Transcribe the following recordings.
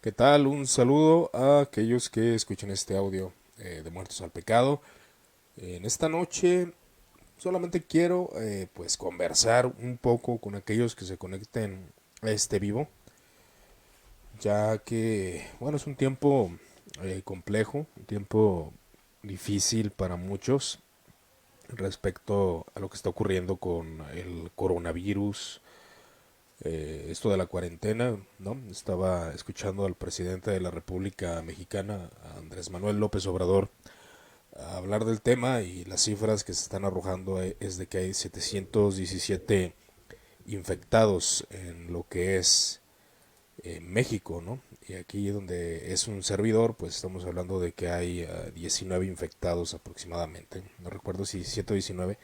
¿Qué tal? Un saludo a aquellos que escuchan este audio de Muertos al Pecado. En esta noche solamente quiero pues conversar un poco con aquellos que se conecten a este vivo, ya que bueno, es un tiempo complejo, un tiempo difícil para muchos respecto a lo que está ocurriendo con el coronavirus, esto de la cuarentena, ¿no? Estaba escuchando al presidente de la República Mexicana, Andrés Manuel López Obrador, a hablar del tema, y las cifras que se están arrojando es de que hay 717 infectados en lo que es México, ¿no? Y aquí donde es un servidor, pues estamos hablando de que hay 19 infectados aproximadamente, no recuerdo si 17 o 19,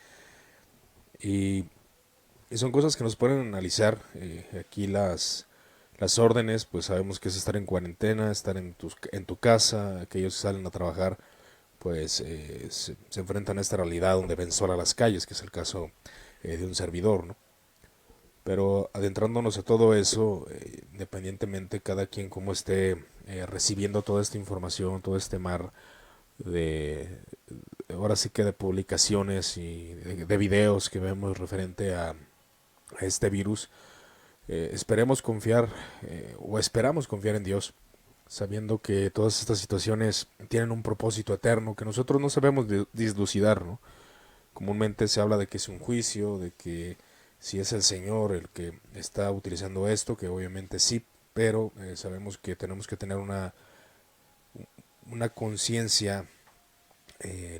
y Y son cosas que nos pueden analizar. Aquí las órdenes, pues sabemos que es estar en cuarentena, estar en tu casa. Aquellos que salen a trabajar, pues se enfrentan a esta realidad donde ven sol a las calles, que es el caso de un servidor, ¿no? Pero adentrándonos a todo eso, independientemente cada quien como esté recibiendo toda esta información, todo este mar de, ahora sí que de publicaciones y de videos que vemos referente a este virus, esperemos confiar o esperamos confiar en Dios, sabiendo que todas estas situaciones tienen un propósito eterno que nosotros no sabemos dislucidar, ¿no? Comúnmente se habla de que es un juicio, de que si es el Señor el que está utilizando esto, que obviamente sí, pero sabemos que tenemos que tener una conciencia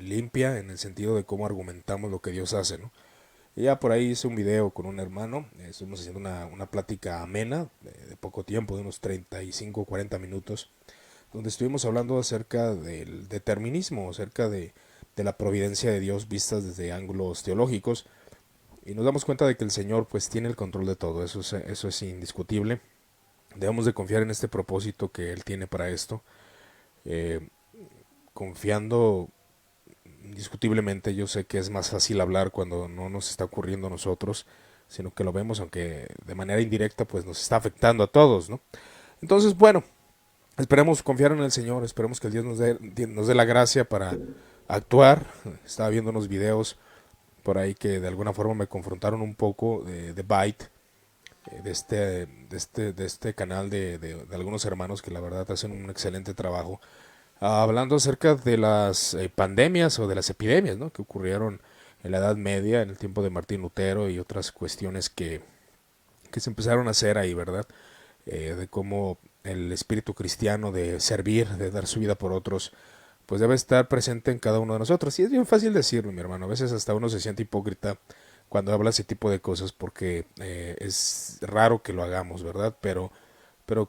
limpia en el sentido de cómo argumentamos lo que Dios hace, ¿no? Y ya por ahí hice un video con un hermano, estuvimos haciendo una plática amena de poco tiempo, de unos 35 o 40 minutos, donde estuvimos hablando acerca del determinismo, acerca de la providencia de Dios vistas desde ángulos teológicos, y nos damos cuenta de que el Señor pues tiene el control de todo, eso es indiscutible. Debemos de confiar en este propósito que Él tiene para esto, eh, confiando indiscutiblemente. Yo sé que es más fácil hablar cuando no nos está ocurriendo a nosotros, sino que lo vemos, aunque de manera indirecta, pues nos está afectando a todos, ¿no? Entonces, bueno, esperemos confiar en el Señor, esperemos que el Dios nos dé la gracia para actuar. Estaba viendo unos videos por ahí que de alguna forma me confrontaron un poco de Byte, de este canal de algunos hermanos que la verdad hacen un excelente trabajo, hablando acerca de las pandemias o de las epidemias, ¿no?, que ocurrieron en la Edad Media, en el tiempo de Martín Lutero y otras cuestiones que se empezaron a hacer ahí, ¿verdad? De cómo el espíritu cristiano de servir, de dar su vida por otros, pues debe estar presente en cada uno de nosotros. Y es bien fácil decirlo, mi hermano. A veces hasta uno se siente hipócrita cuando habla ese tipo de cosas porque es raro que lo hagamos, ¿verdad? Pero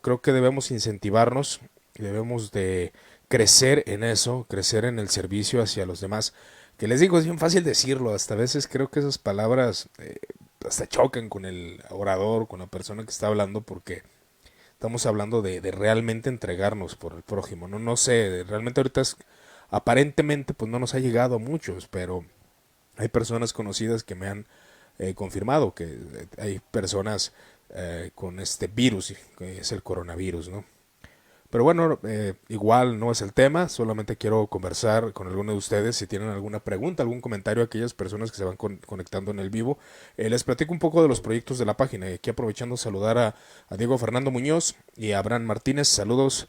creo que debemos incentivarnos, debemos de crecer en eso, crecer en el servicio hacia los demás. Que les digo, es bien fácil decirlo, hasta a veces creo que esas palabras hasta chocan con el orador, con la persona que está hablando, porque estamos hablando de realmente entregarnos por el prójimo. No, no sé, realmente ahorita aparentemente pues no nos ha llegado a muchos, pero hay personas conocidas que me han confirmado que hay personas con este virus, que es el coronavirus, ¿no? Pero bueno, igual no es el tema, solamente quiero conversar con alguno de ustedes. Si tienen alguna pregunta, algún comentario, aquellas personas que se van conectando en el vivo, les platico un poco de los proyectos de la página. Y aquí aprovechando saludar a Diego Fernando Muñoz y a Abraham Martínez. Saludos,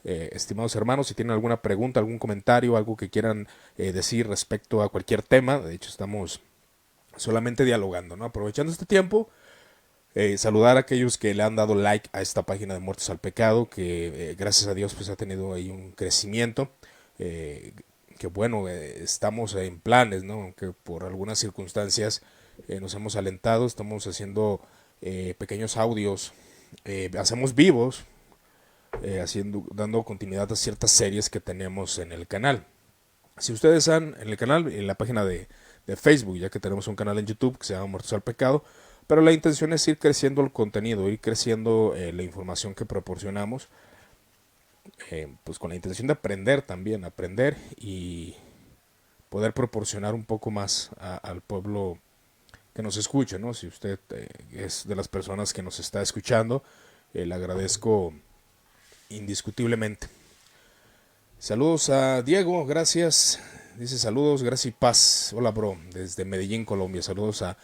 estimados hermanos. Si tienen alguna pregunta, algún comentario, algo que quieran decir respecto a cualquier tema, de hecho estamos solamente dialogando, ¿no? Aprovechando este tiempo, saludar a aquellos que le han dado like a esta página de Muertos al Pecado, que gracias a Dios pues ha tenido ahí un crecimiento, eh, que bueno, estamos en planes, ¿no? Aunque por algunas circunstancias nos hemos alentado, estamos haciendo pequeños audios, hacemos vivos, dando continuidad a ciertas series que tenemos en el canal. Si ustedes están en el canal, en la página de Facebook, ya que tenemos un canal en YouTube que se llama Muertos al Pecado, pero la intención es ir creciendo el contenido, ir creciendo la información que proporcionamos, pues con la intención de aprender también, aprender y poder proporcionar un poco más al pueblo que nos escucha, ¿no? Si usted es de las personas que nos está escuchando, le agradezco indiscutiblemente. Saludos a Diego, gracias. Dice saludos, gracias y paz. Hola, bro, desde Medellín, Colombia. Saludos a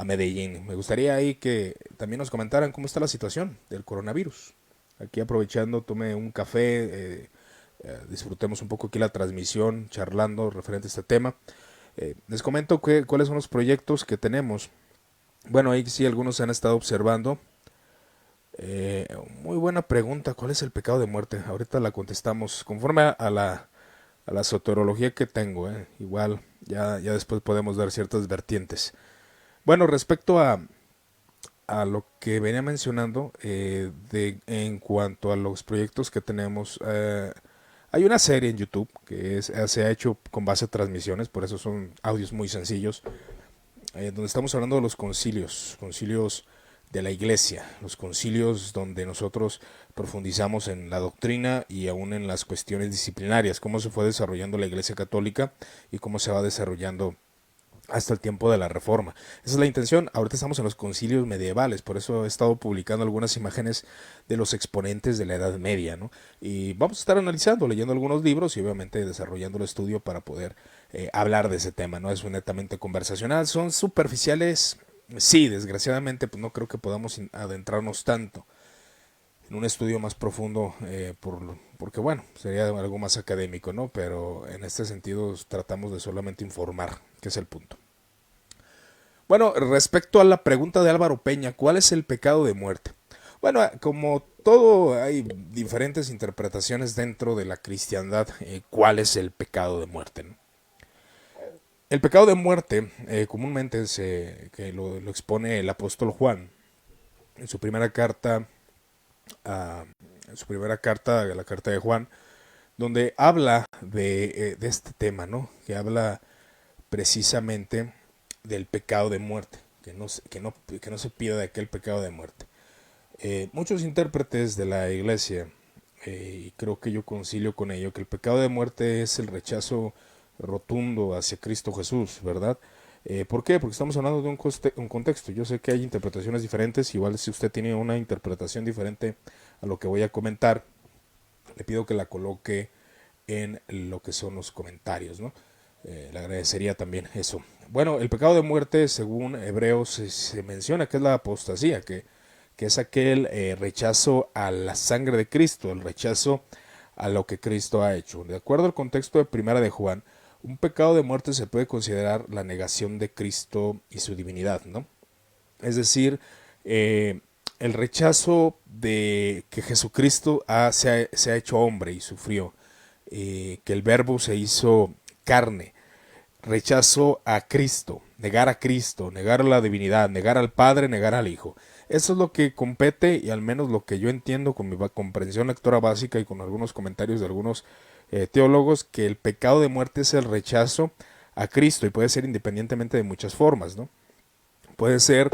Medellín. Me gustaría ahí que también nos comentaran cómo está la situación del coronavirus. Aquí aprovechando, tomé un café, disfrutemos un poco aquí la transmisión, charlando referente a este tema. Les comento cuáles son los proyectos que tenemos. Bueno, ahí sí algunos se han estado observando. Muy buena pregunta, ¿cuál es el pecado de muerte? Ahorita la contestamos conforme a la soteriología que tengo. Igual, ya después podemos dar ciertas vertientes. Bueno, respecto a lo que venía mencionando, en cuanto a los proyectos que tenemos, hay una serie en YouTube que se ha hecho con base a transmisiones, por eso son audios muy sencillos, donde estamos hablando de los concilios de la iglesia, los concilios donde nosotros profundizamos en la doctrina y aún en las cuestiones disciplinarias, cómo se fue desarrollando la iglesia católica y cómo se va desarrollando hasta el tiempo de la Reforma. Esa es la intención. Ahorita estamos en los concilios medievales, por eso he estado publicando algunas imágenes de los exponentes de la Edad Media, ¿no? Y vamos a estar analizando, leyendo algunos libros y obviamente desarrollando el estudio para poder hablar de ese tema. No es netamente conversacional, son superficiales. Sí, desgraciadamente, pues no creo que podamos adentrarnos tanto en un estudio más profundo, porque bueno, sería algo más académico, ¿no? Pero en este sentido tratamos de solamente informar, que es el punto. Bueno, respecto a la pregunta de Álvaro Peña, ¿cuál es el pecado de muerte? Bueno, como todo hay diferentes interpretaciones dentro de la cristiandad, ¿cuál es el pecado de muerte? ¿No? El pecado de muerte comúnmente que lo expone el apóstol Juan en su primera carta, a, en su primera carta, la carta de Juan, donde habla de este tema, ¿no? Que habla precisamente del pecado de muerte, que no se pida de aquel pecado de muerte. Muchos intérpretes de la iglesia, y creo que yo concilio con ello, que el pecado de muerte es el rechazo rotundo hacia Cristo Jesús, ¿verdad? ¿Por qué? Porque estamos hablando de un contexto. Yo sé que hay interpretaciones diferentes, igual si usted tiene una interpretación diferente a lo que voy a comentar, le pido que la coloque en lo que son los comentarios, ¿no? Le agradecería también eso. Bueno, el pecado de muerte, según Hebreos, se menciona que es la apostasía, que es aquel rechazo a la sangre de Cristo, el rechazo a lo que Cristo ha hecho. De acuerdo al contexto de Primera de Juan, un pecado de muerte se puede considerar la negación de Cristo y su divinidad, ¿no? Es decir, el rechazo de que Jesucristo se ha hecho hombre y sufrió, que el verbo se hizo carne, rechazo a Cristo, negar a la divinidad, negar al Padre, negar al Hijo. Eso es lo que compete y al menos lo que yo entiendo con mi comprensión lectora básica y con algunos comentarios de algunos teólogos, que el pecado de muerte es el rechazo a Cristo y puede ser independientemente de muchas formas, ¿no? Puede ser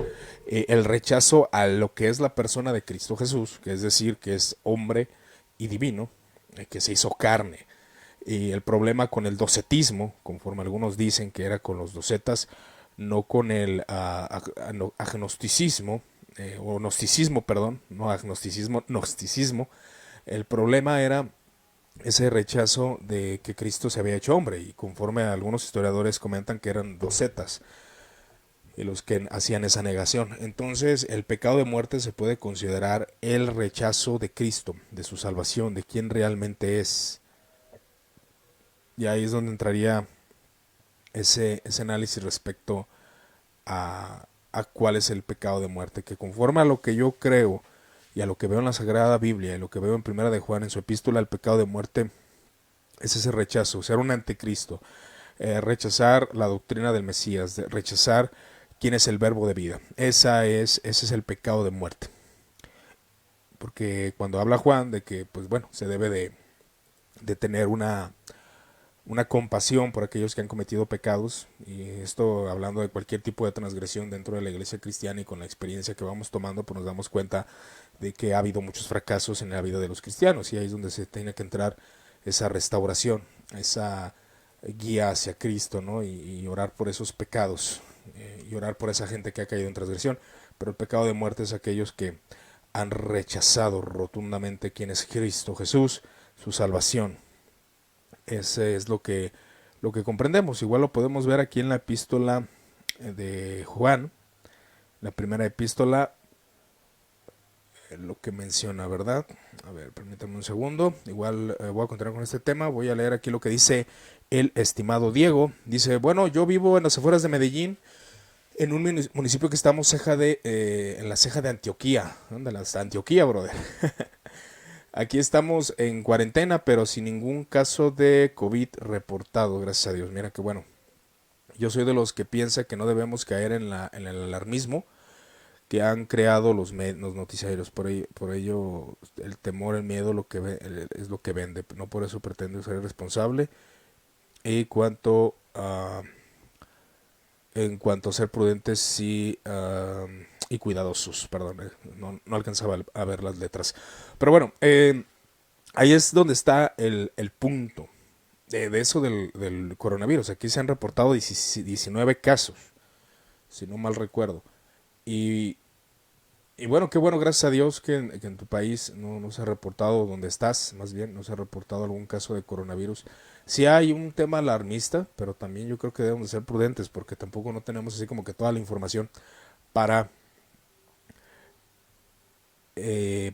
el rechazo a lo que es la persona de Cristo Jesús, que es decir, que es hombre y divino, que se hizo carne. Y el problema con el docetismo, conforme algunos dicen que era con los docetas, no con el agnosticismo, o gnosticismo, perdón, no agnosticismo, gnosticismo. El problema era ese rechazo de que Cristo se había hecho hombre, y conforme a algunos historiadores comentan que eran docetas y los que hacían esa negación. Entonces el pecado de muerte se puede considerar el rechazo de Cristo, de su salvación, de quién realmente es. Y ahí es donde entraría ese análisis respecto a cuál es el pecado de muerte, que conforme a lo que yo creo y a lo que veo en la Sagrada Biblia y lo que veo en Primera de Juan en su epístola, el pecado de muerte es ese rechazo, ser un anticristo, rechazar la doctrina del Mesías, rechazar quién es el verbo de vida. Ese es el pecado de muerte. Porque cuando habla Juan de que, pues bueno, se debe de tener una compasión por aquellos que han cometido pecados, y esto hablando de cualquier tipo de transgresión dentro de la iglesia cristiana, y con la experiencia que vamos tomando, pues nos damos cuenta de que ha habido muchos fracasos en la vida de los cristianos, y ahí es donde se tiene que entrar esa restauración, esa guía hacia Cristo, ¿no? Y orar por esos pecados, y orar por esa gente que ha caído en transgresión. Pero el pecado de muerte es aquellos que han rechazado rotundamente quién es Cristo Jesús, su salvación. Ese es lo que comprendemos. Igual lo podemos ver aquí en la epístola de Juan, la primera epístola, lo que menciona, ¿verdad? A ver, permítanme un segundo. Igual voy a continuar con este tema. Voy a leer aquí lo que dice el estimado Diego. Dice, bueno, yo vivo en las afueras de Medellín, en un municipio que estamos en la ceja de Antioquía. Ándale, hasta Antioquía, brother. Aquí estamos en cuarentena, pero sin ningún caso de COVID reportado, gracias a Dios. Mira que bueno. Yo soy de los que piensa que no debemos caer en el alarmismo que han creado los noticiarios. Por ello, el temor, el miedo es lo que vende. No por eso pretendo ser responsable. Y en cuanto a ser prudentes y cuidadosos, perdón, no alcanzaba a ver las letras. Pero bueno, ahí es donde está el punto de eso del coronavirus. Aquí se han reportado 19 casos, si no mal recuerdo. Y, y bueno, qué bueno, gracias a Dios que en tu país no se ha reportado, donde estás, más bien, no se ha reportado algún caso de coronavirus. Sí hay un tema alarmista, pero también yo creo que debemos de ser prudentes porque tampoco no tenemos así como que toda la información para,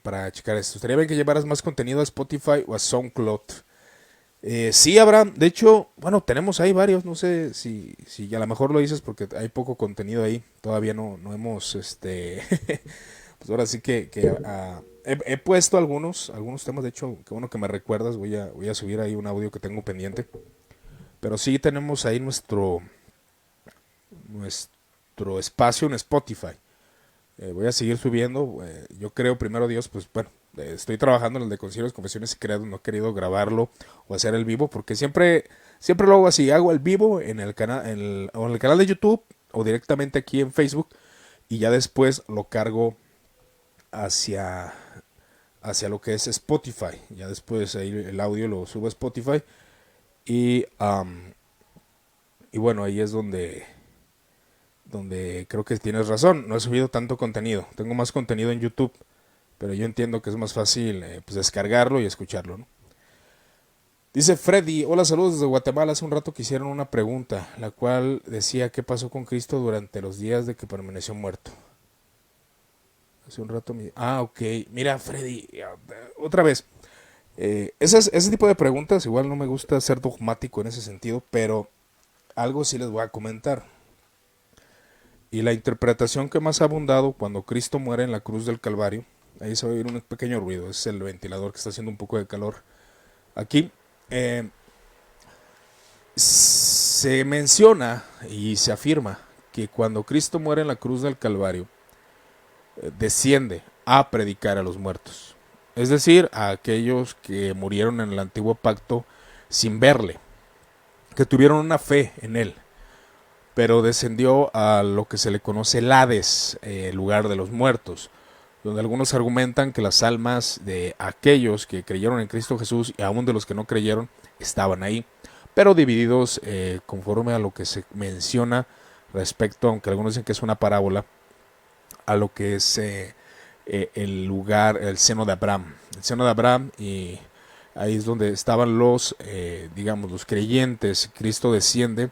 para checar esto. Estaría bien que llevaras más contenido a Spotify o a SoundCloud. Sí, Abraham, de hecho, bueno, tenemos ahí varios, no sé si a lo mejor lo dices porque hay poco contenido ahí, todavía no hemos, pues ahora sí he puesto algunos temas, de hecho, qué bueno que me recuerdas, voy a subir ahí un audio que tengo pendiente, pero sí tenemos ahí nuestro espacio en Spotify. Voy a seguir subiendo. Yo creo, primero Dios, pues bueno, estoy trabajando en el de Concilios, Confesiones y Credos. No he querido grabarlo o hacer el vivo porque siempre lo hago así. Hago el vivo en el canal, o en el canal de YouTube o directamente aquí en Facebook y ya después lo cargo hacia, hacia lo que es Spotify. Ya después ahí el audio lo subo a Spotify y, y bueno, ahí es donde creo que tienes razón, no he subido tanto contenido, tengo más contenido en YouTube, pero yo entiendo que es más fácil pues descargarlo y escucharlo, ¿no? Dice Freddy, hola, saludos desde Guatemala. Hace un rato que hicieron una pregunta, la cual decía qué pasó con Cristo durante los días de que permaneció muerto. Hace un rato ok, mira Freddy, otra vez, ese tipo de preguntas, igual no me gusta ser dogmático en ese sentido, pero algo sí les voy a comentar. Y la interpretación que más ha abundado cuando Cristo muere en la cruz del Calvario, ahí se va a oír un pequeño ruido, es el ventilador que está haciendo un poco de calor aquí. eh, Se menciona y se afirma que cuando Cristo muere en la cruz del Calvario, desciende a predicar a los muertos, es decir, a aquellos que murieron en el antiguo pacto sin verle, que tuvieron una fe en él, pero descendió a lo que se le conoce el Hades, el lugar de los muertos, donde algunos argumentan que las almas de aquellos que creyeron en Cristo Jesús y aún de los que no creyeron estaban ahí, pero divididos conforme a lo que se menciona respecto, aunque algunos dicen que es una parábola, a lo que es el lugar, el seno de Abraham. El seno de Abraham, y ahí es donde estaban digamos, los creyentes. Cristo desciende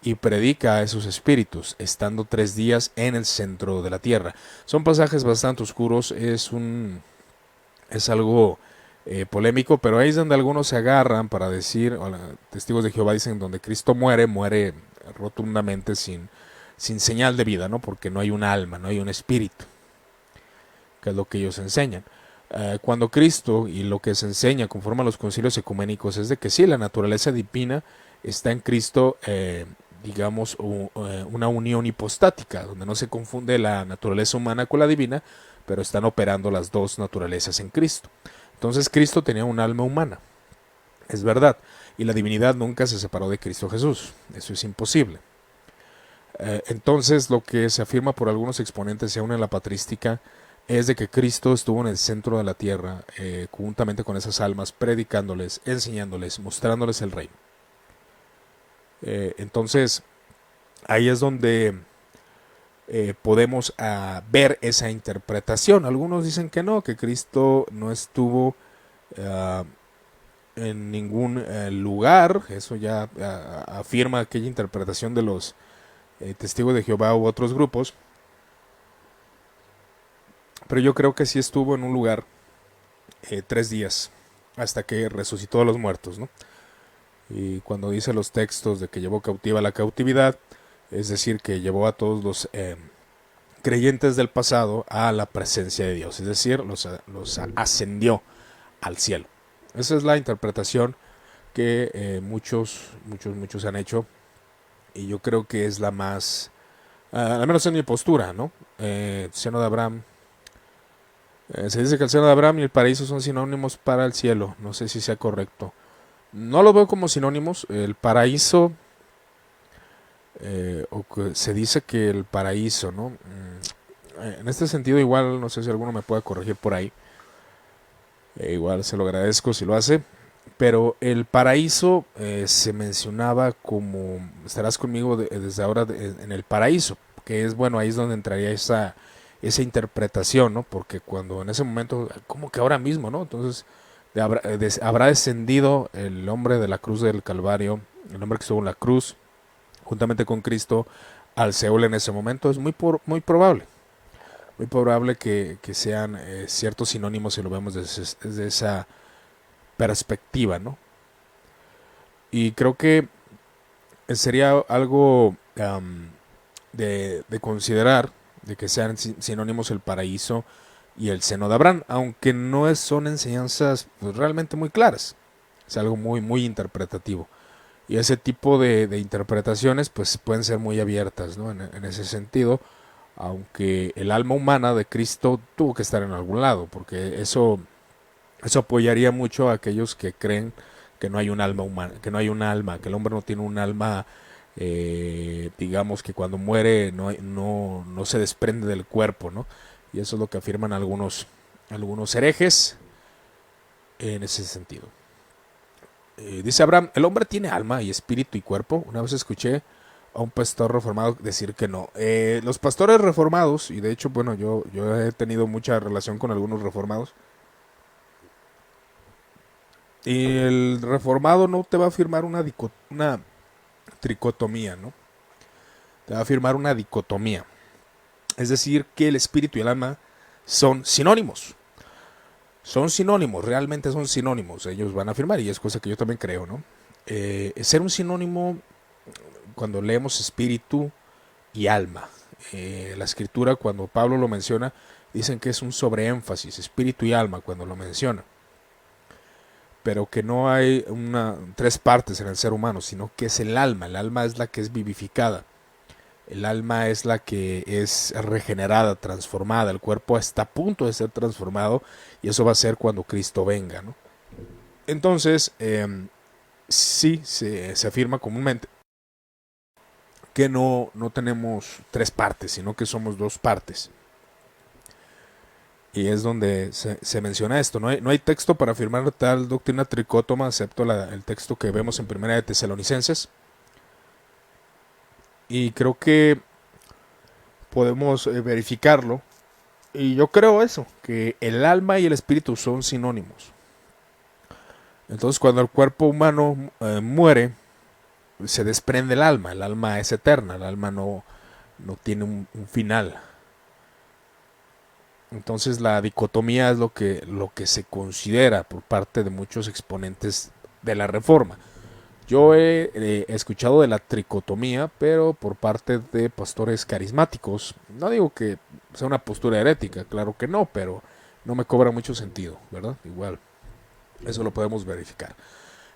y predica a esos espíritus, estando 3 días en el centro de la tierra. Son pasajes bastante oscuros, es algo polémico, pero ahí es donde algunos se agarran para decir, testigos de Jehová dicen, donde Cristo muere rotundamente sin señal de vida, ¿no? Porque no hay un alma, no hay un espíritu, que es lo que ellos enseñan. Cuando Cristo, y lo que se enseña conforme a los concilios ecuménicos, es de que sí, la naturaleza divina está en Cristo, digamos, una unión hipostática, donde no se confunde la naturaleza humana con la divina, pero están operando las dos naturalezas en Cristo. Entonces Cristo tenía un alma humana, es verdad, y la divinidad nunca se separó de Cristo Jesús, eso es imposible. Entonces lo que se afirma por algunos exponentes, aún en la patrística, es de que Cristo estuvo en el centro de la tierra, juntamente con esas almas, predicándoles, enseñándoles, mostrándoles el reino. Entonces ahí es donde podemos ver esa interpretación. Algunos dicen que no, que Cristo no estuvo en ningún lugar. Eso ya afirma aquella interpretación de los testigos de Jehová u otros grupos. Pero yo creo que sí estuvo en un lugar 3 días hasta que resucitó a los muertos, ¿no? Y cuando dice los textos de que llevó cautiva la cautividad, es decir, que llevó a todos los creyentes del pasado a la presencia de Dios, es decir, los ascendió al cielo. Esa es la interpretación que muchos han hecho, y yo creo que es la más, al menos en mi postura, ¿no? Seno de Abraham. Se dice que el seno de Abraham y el paraíso son sinónimos para el cielo. No sé si sea correcto. No lo veo como sinónimos. El paraíso, o que se dice que el paraíso, ¿no? En este sentido, igual, no sé si alguno me pueda corregir por ahí. Igual se lo agradezco si lo hace. Pero el paraíso se mencionaba como estarás conmigo desde ahora en el paraíso, que es, bueno, ahí es donde entraría esa interpretación, ¿no? Porque cuando en ese momento, como que ahora mismo, ¿no? Entonces habrá descendido el hombre de la cruz del Calvario, el hombre que estuvo en la cruz, juntamente con Cristo, al Seol en ese momento. Es muy probable que sean ciertos sinónimos si lo vemos desde esa perspectiva, ¿no? Y creo que sería algo de considerar, de que sean sinónimos el paraíso y el seno de Abraham, aunque no son enseñanzas pues, realmente muy claras. Es algo muy interpretativo. Y ese tipo de interpretaciones pues pueden ser muy abiertas, ¿no? En ese sentido, aunque el alma humana de Cristo tuvo que estar en algún lado, porque eso apoyaría mucho a aquellos que creen que no hay un alma humana, que no hay un alma, que el hombre no tiene un alma, digamos que cuando muere no se desprende del cuerpo, ¿no? Y eso es lo que afirman algunos herejes en ese sentido. Dice Abraham, ¿el hombre tiene alma y espíritu y cuerpo? Una vez escuché a un pastor reformado decir que no. Los pastores reformados, y de hecho, bueno, yo he tenido mucha relación con algunos reformados, y el reformado no te va a afirmar una tricotomía, ¿no? Te va a afirmar una dicotomía. Es decir, que el espíritu y el alma son sinónimos. Son sinónimos, realmente son sinónimos. Ellos van a afirmar, y es cosa que yo también creo, ¿no? Ser un sinónimo cuando leemos espíritu y alma. La escritura, cuando Pablo lo menciona, dicen que es un sobreénfasis, espíritu y alma, cuando lo menciona. Pero que no hay tres partes en el ser humano, sino que es el alma. El alma es la que es vivificada. El alma es la que es regenerada, transformada. El cuerpo está a punto de ser transformado, y eso va a ser cuando Cristo venga, ¿no? Entonces, sí se afirma comúnmente que no tenemos tres partes, sino que somos dos partes. Y es donde se menciona esto. No hay texto para afirmar tal doctrina tricótoma, excepto el texto que vemos en Primera de Tesalonicenses. Y creo que podemos verificarlo. Y yo creo eso, que el alma y el espíritu son sinónimos. Entonces, cuando el cuerpo humano muere, se desprende el alma. El alma es eterna, el alma no tiene un final. Entonces la dicotomía es lo que se considera por parte de muchos exponentes de la Reforma. Yo he escuchado de la tricotomía, pero por parte de pastores carismáticos. No digo que sea una postura herética, claro que no, pero no me cobra mucho sentido, ¿verdad? Igual, eso lo podemos verificar.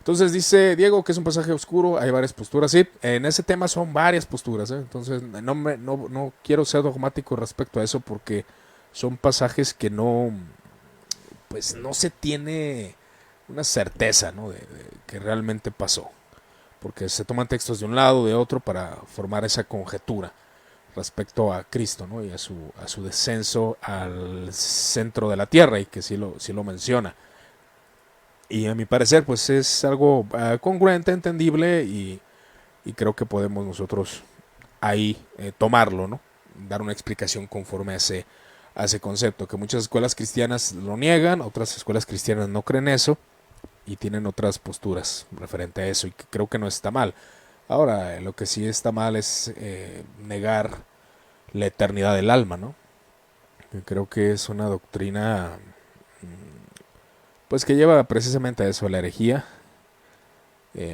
Entonces dice Diego que es un pasaje oscuro, hay varias posturas. Sí, en ese tema son varias posturas, ¿eh? Entonces no quiero ser dogmático respecto a eso, porque son pasajes que pues no se tiene una certeza, ¿no? de que realmente pasó, porque se toman textos de un lado, de otro, para formar esa conjetura respecto a Cristo, ¿no? Y a su descenso al centro de la tierra, y que sí lo menciona. Y a mi parecer pues es algo congruente, entendible, y creo que podemos nosotros ahí tomarlo, ¿no? dar una explicación conforme a ese concepto, que muchas escuelas cristianas lo niegan, otras escuelas cristianas no creen eso y tienen otras posturas referente a eso, y que creo que no está mal. Ahora, lo que sí está mal es negar la eternidad del alma, ¿no? Creo que es una doctrina pues que lleva precisamente a eso, a la herejía,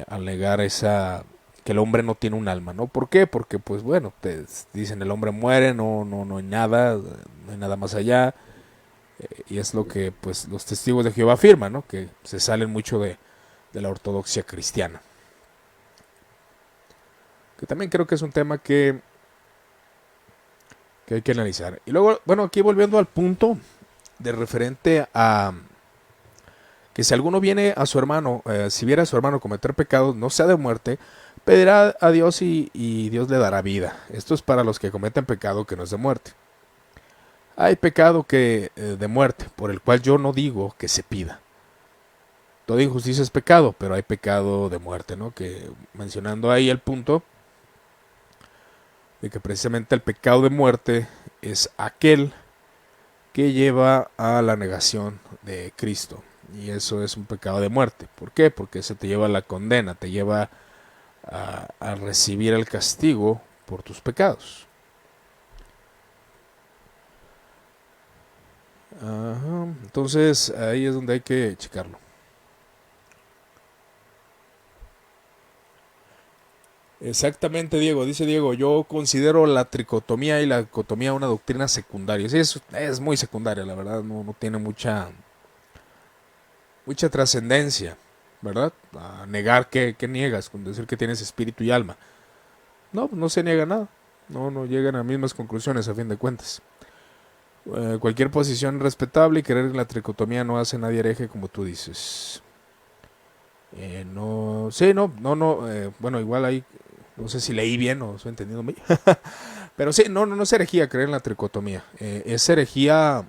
al negar que el hombre no tiene un alma, ¿no? ¿Por qué? Porque pues bueno, te dicen el hombre muere, no hay nada, no hay nada más allá, y es lo que pues los testigos de Jehová afirman, ¿no? Que se salen mucho de la ortodoxia cristiana. Que también creo que es un tema que hay que analizar. Y luego, bueno, aquí volviendo al punto de referente a que si alguno viene a su hermano, si viera a su hermano cometer pecados, no sea de muerte, pedirá a Dios y Dios le dará vida. Esto es para los que cometen pecado que no es de muerte. Hay pecado que de muerte, por el cual yo no digo que se pida. Toda injusticia es pecado, pero hay pecado de muerte, ¿no? Que mencionando ahí el punto de que precisamente el pecado de muerte es aquel que lleva a la negación de Cristo. Y eso es un pecado de muerte. ¿Por qué? Porque eso te lleva a la condena, te lleva a recibir el castigo por tus pecados. Ajá. Entonces ahí es donde hay que checarlo. Exactamente, Diego. Dice Diego, yo considero la tricotomía y la dicotomía una doctrina secundaria. Sí, es muy secundaria, la verdad, no tiene mucha trascendencia, ¿verdad? A negar que niegas, con decir que tienes espíritu y alma. No se niega nada. No llegan a mismas conclusiones a fin de cuentas. Cualquier posición respetable y creer en la tricotomía no hace a nadie hereje, como tú dices. Bueno, igual ahí, no sé si leí bien o estoy entendiendo bien. Pero sí, no es herejía creer en la tricotomía. Es herejía,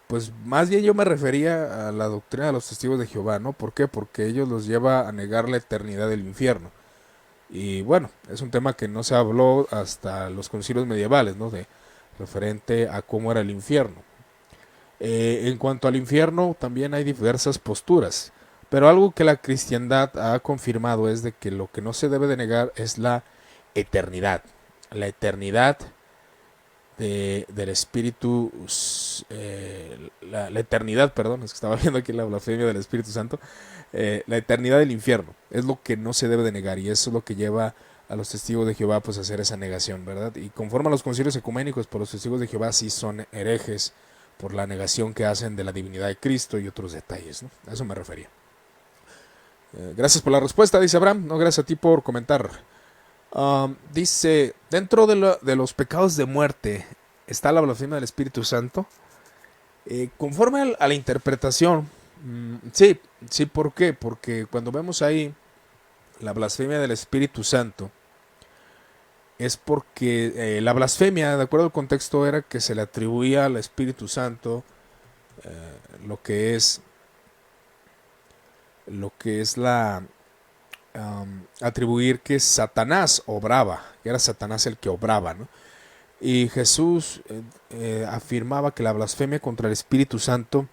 pues más bien yo me refería a la doctrina de los testigos de Jehová, ¿no? ¿Por qué? Porque ellos los lleva a negar la eternidad del infierno. Y bueno, es un tema que no se habló hasta los concilios medievales, ¿no? Referente a cómo era el infierno. En cuanto al infierno, también hay diversas posturas. Pero algo que la cristiandad ha confirmado es de que lo que no se debe de negar es la eternidad. La eternidad del Espíritu, la eternidad, perdón, es que estaba viendo aquí la blasfemia del Espíritu Santo, la eternidad del infierno, es lo que no se debe de negar, y eso es lo que lleva a los testigos de Jehová pues a hacer esa negación, ¿verdad? Y conforme a los concilios ecuménicos, por los testigos de Jehová sí son herejes por la negación que hacen de la divinidad de Cristo y otros detalles, ¿no? A eso me refería. Gracias por la respuesta, dice Abraham, no, gracias a ti por comentar. Dice, dentro de los pecados de muerte está la blasfemia del Espíritu Santo. Conforme a la interpretación, sí, ¿por qué? Porque cuando vemos ahí la blasfemia del Espíritu Santo, es porque la blasfemia, de acuerdo al contexto, era que se le atribuía al Espíritu Santo lo que es la atribuir que Satanás obraba, que era Satanás el que obraba, ¿no? Y Jesús afirmaba que la blasfemia contra el Espíritu Santo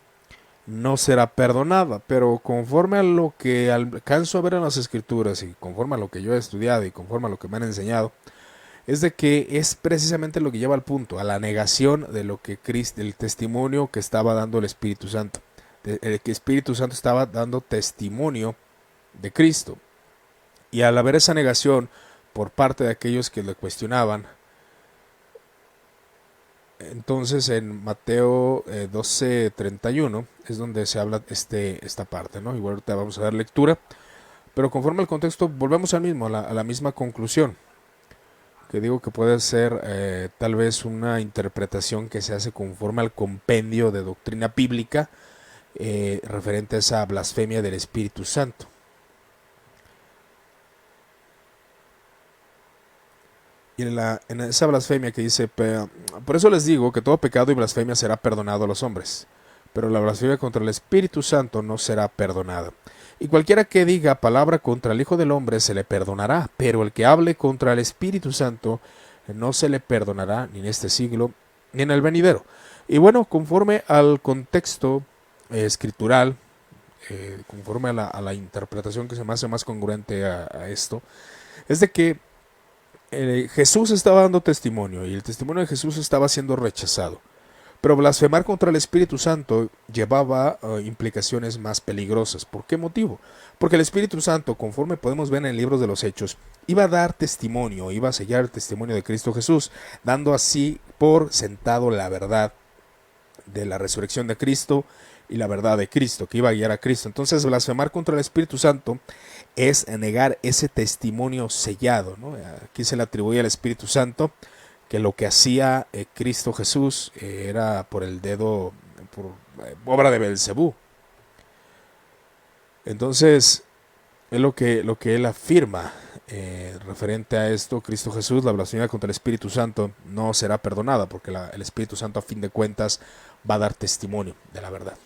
no será perdonada, pero conforme a lo que alcanzo a ver en las Escrituras y conforme a lo que yo he estudiado y conforme a lo que me han enseñado, es de que es precisamente lo que lleva al punto, a la negación de lo que Cristo, el testimonio que estaba dando el Espíritu Santo, que el Espíritu Santo estaba dando testimonio de Cristo. Y al haber esa negación por parte de aquellos que le cuestionaban, entonces en Mateo 12:31 es donde se habla esta parte, ¿no? Igual ahorita vamos a dar lectura, pero conforme al contexto volvemos al mismo, a la misma conclusión, que digo que puede ser tal vez una interpretación que se hace conforme al compendio de doctrina bíblica referente a esa blasfemia del Espíritu Santo. Y en esa blasfemia que dice, por eso les digo que todo pecado y blasfemia será perdonado a los hombres, pero la blasfemia contra el Espíritu Santo no será perdonada. Y cualquiera que diga palabra contra el Hijo del Hombre se le perdonará, pero el que hable contra el Espíritu Santo no se le perdonará ni en este siglo ni en el venidero. Y bueno, conforme al contexto escritural, conforme a la interpretación que se me hace más congruente a esto, es de que Jesús estaba dando testimonio y el testimonio de Jesús estaba siendo rechazado. Pero blasfemar contra el Espíritu Santo llevaba implicaciones más peligrosas. ¿Por qué motivo? Porque el Espíritu Santo, conforme podemos ver en el libro de los Hechos, iba a dar testimonio, iba a sellar el testimonio de Cristo Jesús, dando así por sentado la verdad de la resurrección de Cristo y la verdad de Cristo, que iba a guiar a Cristo. Entonces, blasfemar contra el Espíritu Santo es negar ese testimonio sellado, ¿no? Aquí se le atribuye al Espíritu Santo que lo que hacía Cristo Jesús era por el dedo, por obra de Belcebú. Entonces, es lo que él afirma referente a esto. Cristo Jesús, la blasfemia contra el Espíritu Santo no será perdonada, porque el Espíritu Santo a fin de cuentas va a dar testimonio de la verdad.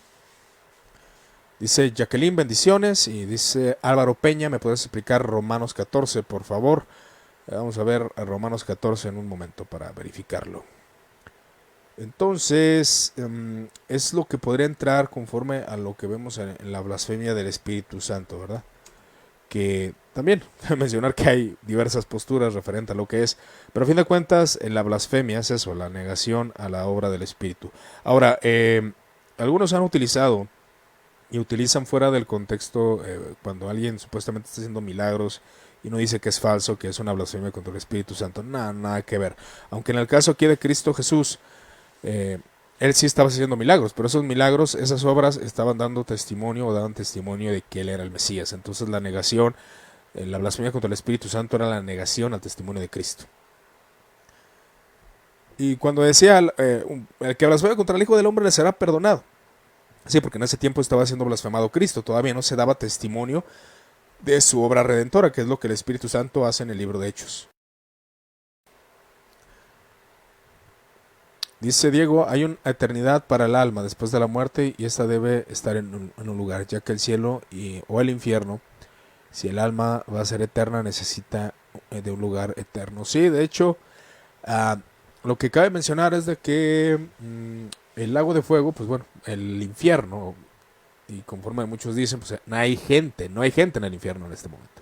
Dice Jacqueline, bendiciones. Y dice Álvaro Peña, ¿me puedes explicar Romanos 14, por favor? Vamos a ver Romanos 14 en un momento para verificarlo. Entonces, es lo que podría entrar conforme a lo que vemos en la blasfemia del Espíritu Santo, ¿verdad? Que también mencionar que hay diversas posturas referente a lo que es, pero a fin de cuentas la blasfemia es eso, la negación a la obra del Espíritu. Ahora, algunos han utilizado y utilizan fuera del contexto cuando alguien supuestamente está haciendo milagros y no dice que es falso, que es una blasfemia contra el Espíritu Santo. Nada que ver. Aunque en el caso aquí de Cristo Jesús, él sí estaba haciendo milagros, pero esos milagros, esas obras estaban dando testimonio o daban testimonio de que él era el Mesías. Entonces la negación, la blasfemia contra el Espíritu Santo era la negación al testimonio de Cristo. Y cuando decía, el que blasfema contra el Hijo del Hombre le será perdonado. Sí, porque en ese tiempo estaba siendo blasfemado Cristo, todavía no se daba testimonio de su obra redentora, que es lo que el Espíritu Santo hace en el libro de Hechos. Dice Diego, hay una eternidad para el alma después de la muerte y esta debe estar en un lugar, ya que el cielo o el infierno, si el alma va a ser eterna, necesita de un lugar eterno. Sí, de hecho, lo que cabe mencionar es de que el lago de fuego, pues bueno, el infierno, y conforme muchos dicen, pues no hay gente en el infierno en este momento.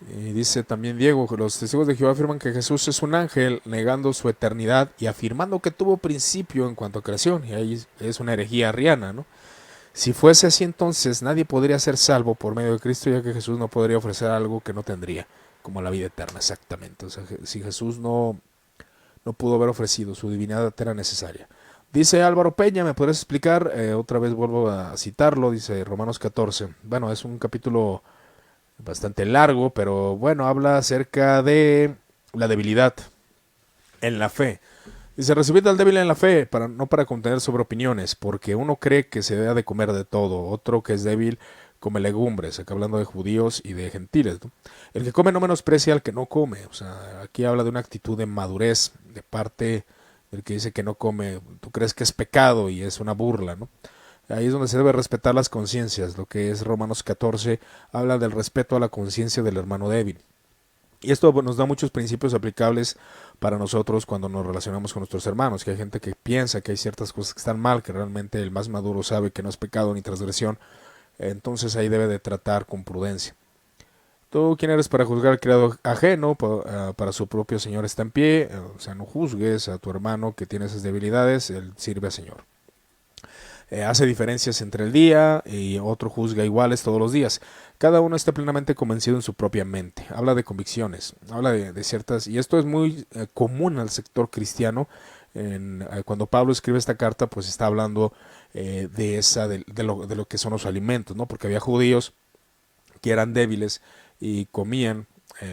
Y dice también Diego, que los testigos de Jehová afirman que Jesús es un ángel, negando su eternidad y afirmando que tuvo principio en cuanto a creación, y ahí es una herejía arriana, ¿no? Si fuese así, entonces nadie podría ser salvo por medio de Cristo, ya que Jesús no podría ofrecer algo que no tendría, como la vida eterna, exactamente. O sea, si Jesús no pudo haber ofrecido, su divinidad era necesaria. Dice Álvaro Peña, ¿me podrías explicar? Otra vez vuelvo a citarlo, dice Romanos 14. Bueno, es un capítulo bastante largo, pero bueno, habla acerca de la debilidad en la fe. Dice, recibid al débil en la fe, no para contener sobre opiniones, porque uno cree que se debe de comer de todo, otro que es débil come legumbres, acá hablando de judíos y de gentiles, ¿no? El que come no menosprecia al que no come, o sea, aquí habla de una actitud de madurez de parte del que dice que no come, tú crees que es pecado y es una burla, ¿no? Ahí es donde se debe respetar las conciencias, lo que es Romanos 14, habla del respeto a la conciencia del hermano débil. Y esto nos da muchos principios aplicables para nosotros cuando nos relacionamos con nuestros hermanos, que hay gente que piensa que hay ciertas cosas que están mal, que realmente el más maduro sabe que no es pecado ni transgresión, entonces ahí debe de tratar con prudencia. ¿Tú quién eres para juzgar al criado ajeno? Para su propio Señor está en pie, o sea, no juzgues a tu hermano que tiene esas debilidades, él sirve al Señor. Hace diferencias entre el día y otro juzga iguales todos los días. Cada uno está plenamente convencido en su propia mente. Habla de convicciones, habla de ciertas, y esto es muy común al sector cristiano. Cuando Pablo escribe esta carta, pues está hablando de lo que son los alimentos, ¿no? Porque había judíos que eran débiles y comían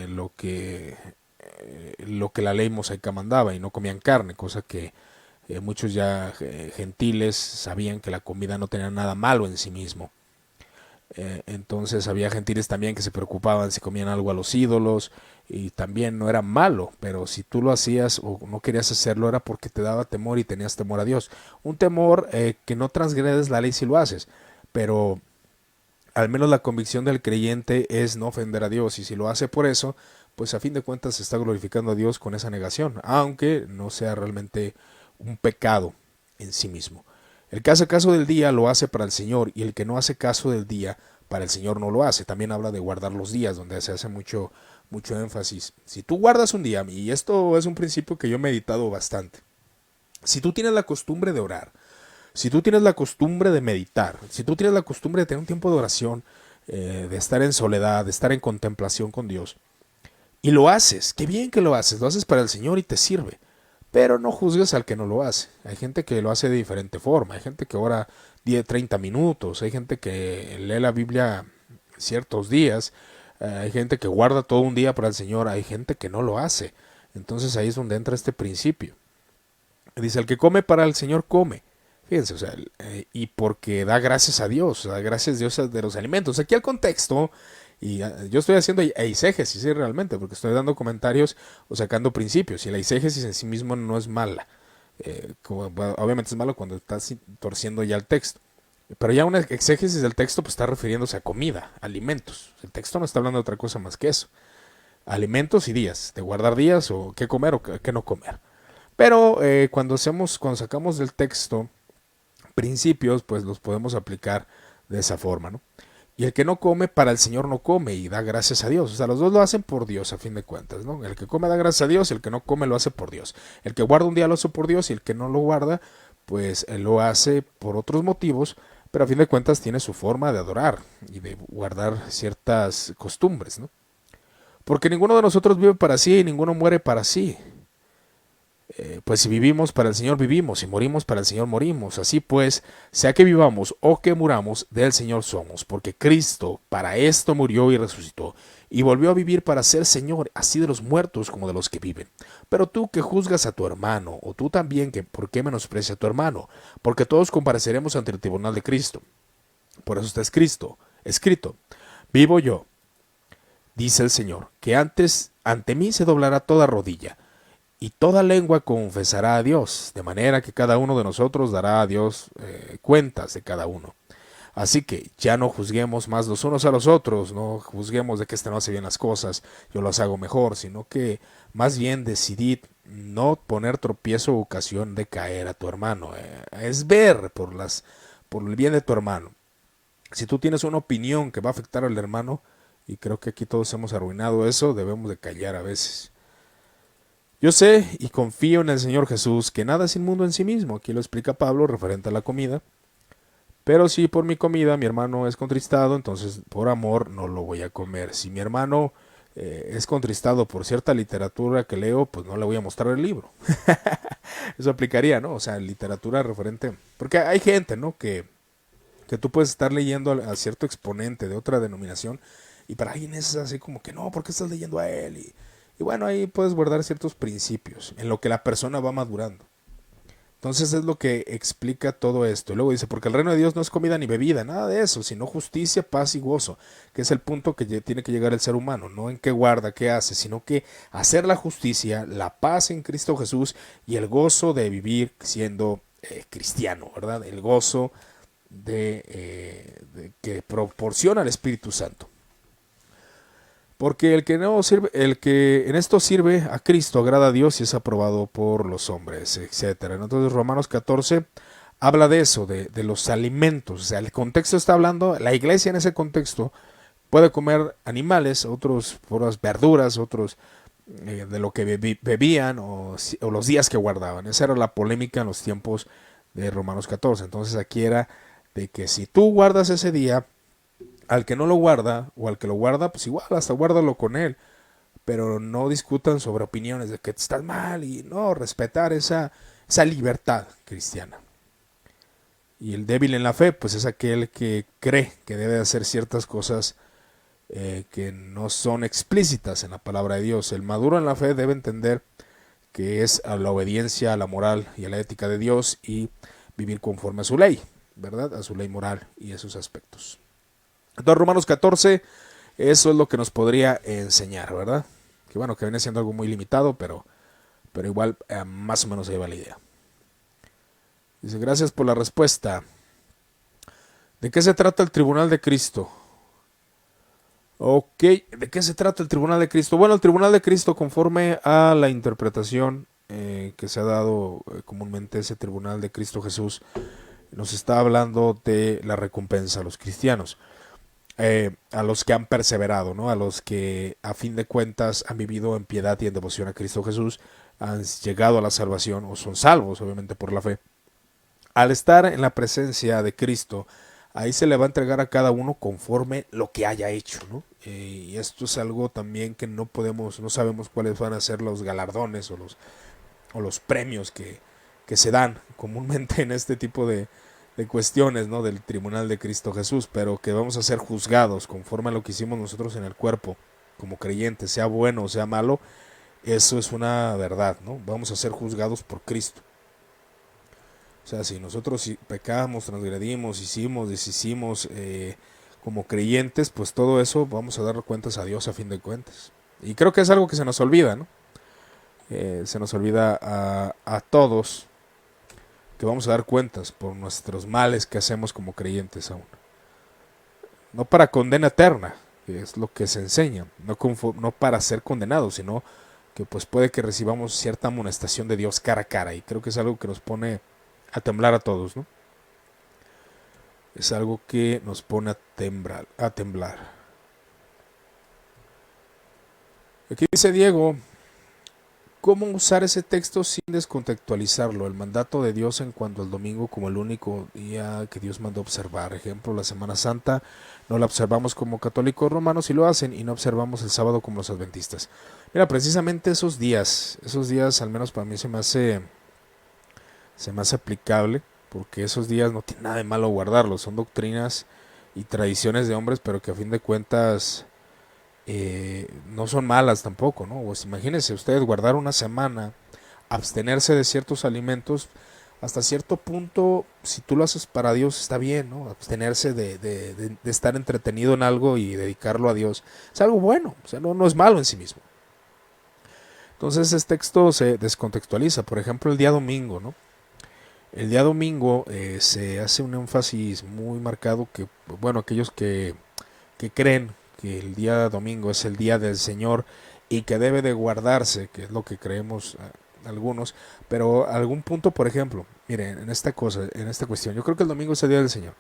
lo que la ley mosaica mandaba y no comían carne, cosa que muchos ya gentiles sabían que la comida no tenía nada malo en sí mismo. Entonces había gentiles también que se preocupaban si comían algo a los ídolos y también no era malo, pero si tú lo hacías o no querías hacerlo era porque te daba temor y tenías temor a Dios. Un temor que no transgredes la ley si lo haces, pero al menos la convicción del creyente es no ofender a Dios, y si lo hace por eso, pues a fin de cuentas se está glorificando a Dios con esa negación, aunque no sea realmente un pecado en sí mismo. El que hace caso del día lo hace para el Señor, y el que no hace caso del día para el Señor no lo hace. También habla de guardar los días, donde se hace mucho énfasis. Si tú guardas un día, y esto es un principio que yo he meditado bastante, si tú tienes la costumbre de orar, si tú tienes la costumbre de meditar, si tú tienes la costumbre de tener un tiempo de oración, de estar en soledad, de estar en contemplación con Dios, y lo haces, qué bien que lo haces para el Señor y te sirve, pero no juzgues al que no lo hace. Hay gente que lo hace de diferente forma, hay gente que ora 10, 30 minutos, hay gente que lee la Biblia ciertos días, hay gente que guarda todo un día para el Señor, hay gente que no lo hace. Entonces ahí es donde entra este principio. Dice, el que come para el Señor come. Fíjense, o sea, y porque da gracias a Dios, da gracias a Dios de los alimentos. Aquí el contexto, y yo estoy haciendo eisegesis, ¿sí? Realmente, porque estoy dando comentarios o sacando principios, y la eisegesis en sí mismo no es mala. Bueno, obviamente es malo cuando estás torciendo ya el texto. Pero ya una exégesis del texto pues está refiriéndose a comida, alimentos. El texto no está hablando de otra cosa más que eso. Alimentos y días, de guardar días o qué comer o qué no comer. Pero cuando sacamos del texto principios, pues los podemos aplicar de esa forma, ¿no? Y el que no come, para el Señor no come y da gracias a Dios. O sea, los dos lo hacen por Dios, a fin de cuentas, ¿no? El que come da gracias a Dios, el que no come lo hace por Dios. El que guarda un día lo hace por Dios y el que no lo guarda, pues él lo hace por otros motivos, pero a fin de cuentas tiene su forma de adorar y de guardar ciertas costumbres, ¿no? Porque ninguno de nosotros vive para sí y ninguno muere para sí. Pues si vivimos para el Señor vivimos, si morimos para el Señor morimos. Así pues, sea que vivamos o que muramos, del Señor somos, porque Cristo para esto murió y resucitó, y volvió a vivir para ser Señor, así de los muertos como de los que viven. Pero tú que juzgas a tu hermano, o tú también que por qué menosprecia a tu hermano, porque todos compareceremos ante el tribunal de Cristo. Por eso está escrito, vivo yo, dice el Señor, que antes ante mí se doblará toda rodilla, y toda lengua confesará a Dios, de manera que cada uno de nosotros dará a Dios cuentas de cada uno. Así que ya no juzguemos más los unos a los otros, no juzguemos de que este no hace bien las cosas, yo las hago mejor, sino que más bien decidid no poner tropiezo o ocasión de caer a tu hermano. Es ver por el bien de tu hermano. Si tú tienes una opinión que va a afectar al hermano, y creo que aquí todos hemos arruinado eso, debemos de callar a veces. Yo sé y confío en el Señor Jesús que nada es inmundo en sí mismo. Aquí lo explica Pablo referente a la comida. Pero si por mi comida mi hermano es contristado, entonces por amor no lo voy a comer. Si mi hermano es contristado por cierta literatura que leo, pues no le voy a mostrar el libro. Eso aplicaría, ¿no? O sea, literatura referente. Porque hay gente, ¿no? Que tú puedes estar leyendo a cierto exponente de otra denominación y para alguien es así como que no, ¿por qué estás leyendo a él? Y bueno, ahí puedes guardar ciertos principios en lo que la persona va madurando. Entonces es lo que explica todo esto. Y luego dice, porque el reino de Dios no es comida ni bebida, nada de eso, sino justicia, paz y gozo, que es el punto que tiene que llegar el ser humano, no en qué guarda, qué hace, sino que hacer la justicia, la paz en Cristo Jesús y el gozo de vivir siendo cristiano, ¿verdad? El gozo de que proporciona el Espíritu Santo. Porque el que no sirve, el que en esto sirve a Cristo agrada a Dios y es aprobado por los hombres, etcétera. Entonces Romanos 14 habla de eso, de los alimentos. O sea, el contexto está hablando, la iglesia en ese contexto puede comer animales, otros puras verduras, otros de lo que bebían o los días que guardaban. Esa era la polémica en los tiempos de Romanos 14. Entonces aquí era de que si tú guardas ese día, al que no lo guarda o al que lo guarda, pues igual, hasta guárdalo con él. Pero no discutan sobre opiniones de que estás mal y no, respetar esa libertad cristiana. Y el débil en la fe, pues es aquel que cree que debe hacer ciertas cosas que no son explícitas en la palabra de Dios. El maduro en la fe debe entender que es a la obediencia a la moral y a la ética de Dios y vivir conforme a su ley, ¿verdad? A su ley moral y esos aspectos. Entonces Romanos 14, eso es lo que nos podría enseñar, ¿verdad? Que bueno, que viene siendo algo muy limitado, pero igual más o menos se lleva la idea. Dice, gracias por la respuesta. ¿De qué se trata el tribunal de Cristo? Ok, ¿de qué se trata el Tribunal de Cristo? Bueno, el Tribunal de Cristo, conforme a la interpretación que se ha dado comúnmente ese Tribunal de Cristo Jesús, nos está hablando de la recompensa a los cristianos, a los que han perseverado, ¿no? A los que a fin de cuentas han vivido en piedad y en devoción a Cristo Jesús, han llegado a la salvación o son salvos, obviamente, por la fe. Al estar en la presencia de Cristo, ahí se le va a entregar a cada uno conforme lo que haya hecho, ¿no? Y esto es algo también que no podemos, no sabemos cuáles van a ser los galardones o los premios que se dan comúnmente en este tipo de cuestiones, ¿no? Del Tribunal de Cristo Jesús, pero que vamos a ser juzgados conforme a lo que hicimos nosotros en el cuerpo, como creyentes, sea bueno o sea malo, eso es una verdad, ¿no? Vamos a ser juzgados por Cristo. O sea, si nosotros pecamos, transgredimos, hicimos, deshicimos como creyentes, pues todo eso vamos a dar cuentas a Dios a fin de cuentas. Y creo que es algo que se nos olvida, ¿no? Se nos olvida a todos que vamos a dar cuentas por nuestros males que hacemos como creyentes aún. No para condena eterna, que es lo que se enseña, no para ser condenados, sino que pues puede que recibamos cierta amonestación de Dios cara a cara. Y creo que es algo que nos pone a temblar a todos, ¿no? Es algo que nos pone a temblar. Aquí dice Diego, ¿cómo usar ese texto sin descontextualizarlo? El mandato de Dios en cuanto al domingo como el único día que Dios mandó observar. Ejemplo, la Semana Santa no la observamos como católicos romanos y lo hacen, y no observamos el sábado como los adventistas. Mira, precisamente esos días al menos para mí se me hace aplicable, porque esos días no tiene nada de malo guardarlos, son doctrinas y tradiciones de hombres, pero que a fin de cuentas no son malas tampoco, ¿no? Pues imagínense ustedes guardar una semana, abstenerse de ciertos alimentos, hasta cierto punto, si tú lo haces para Dios, está bien, ¿no? Abstenerse de estar entretenido en algo y dedicarlo a Dios, es algo bueno, o sea, no es malo en sí mismo. Entonces este texto se descontextualiza, por ejemplo, el día domingo, ¿no? El día domingo se hace un énfasis muy marcado que, bueno, aquellos que creen que el día domingo es el día del Señor y que debe de guardarse, que es lo que creemos algunos, pero a algún punto, por ejemplo, miren, en esta cosa, en esta cuestión, yo creo que el domingo es el día del Señor,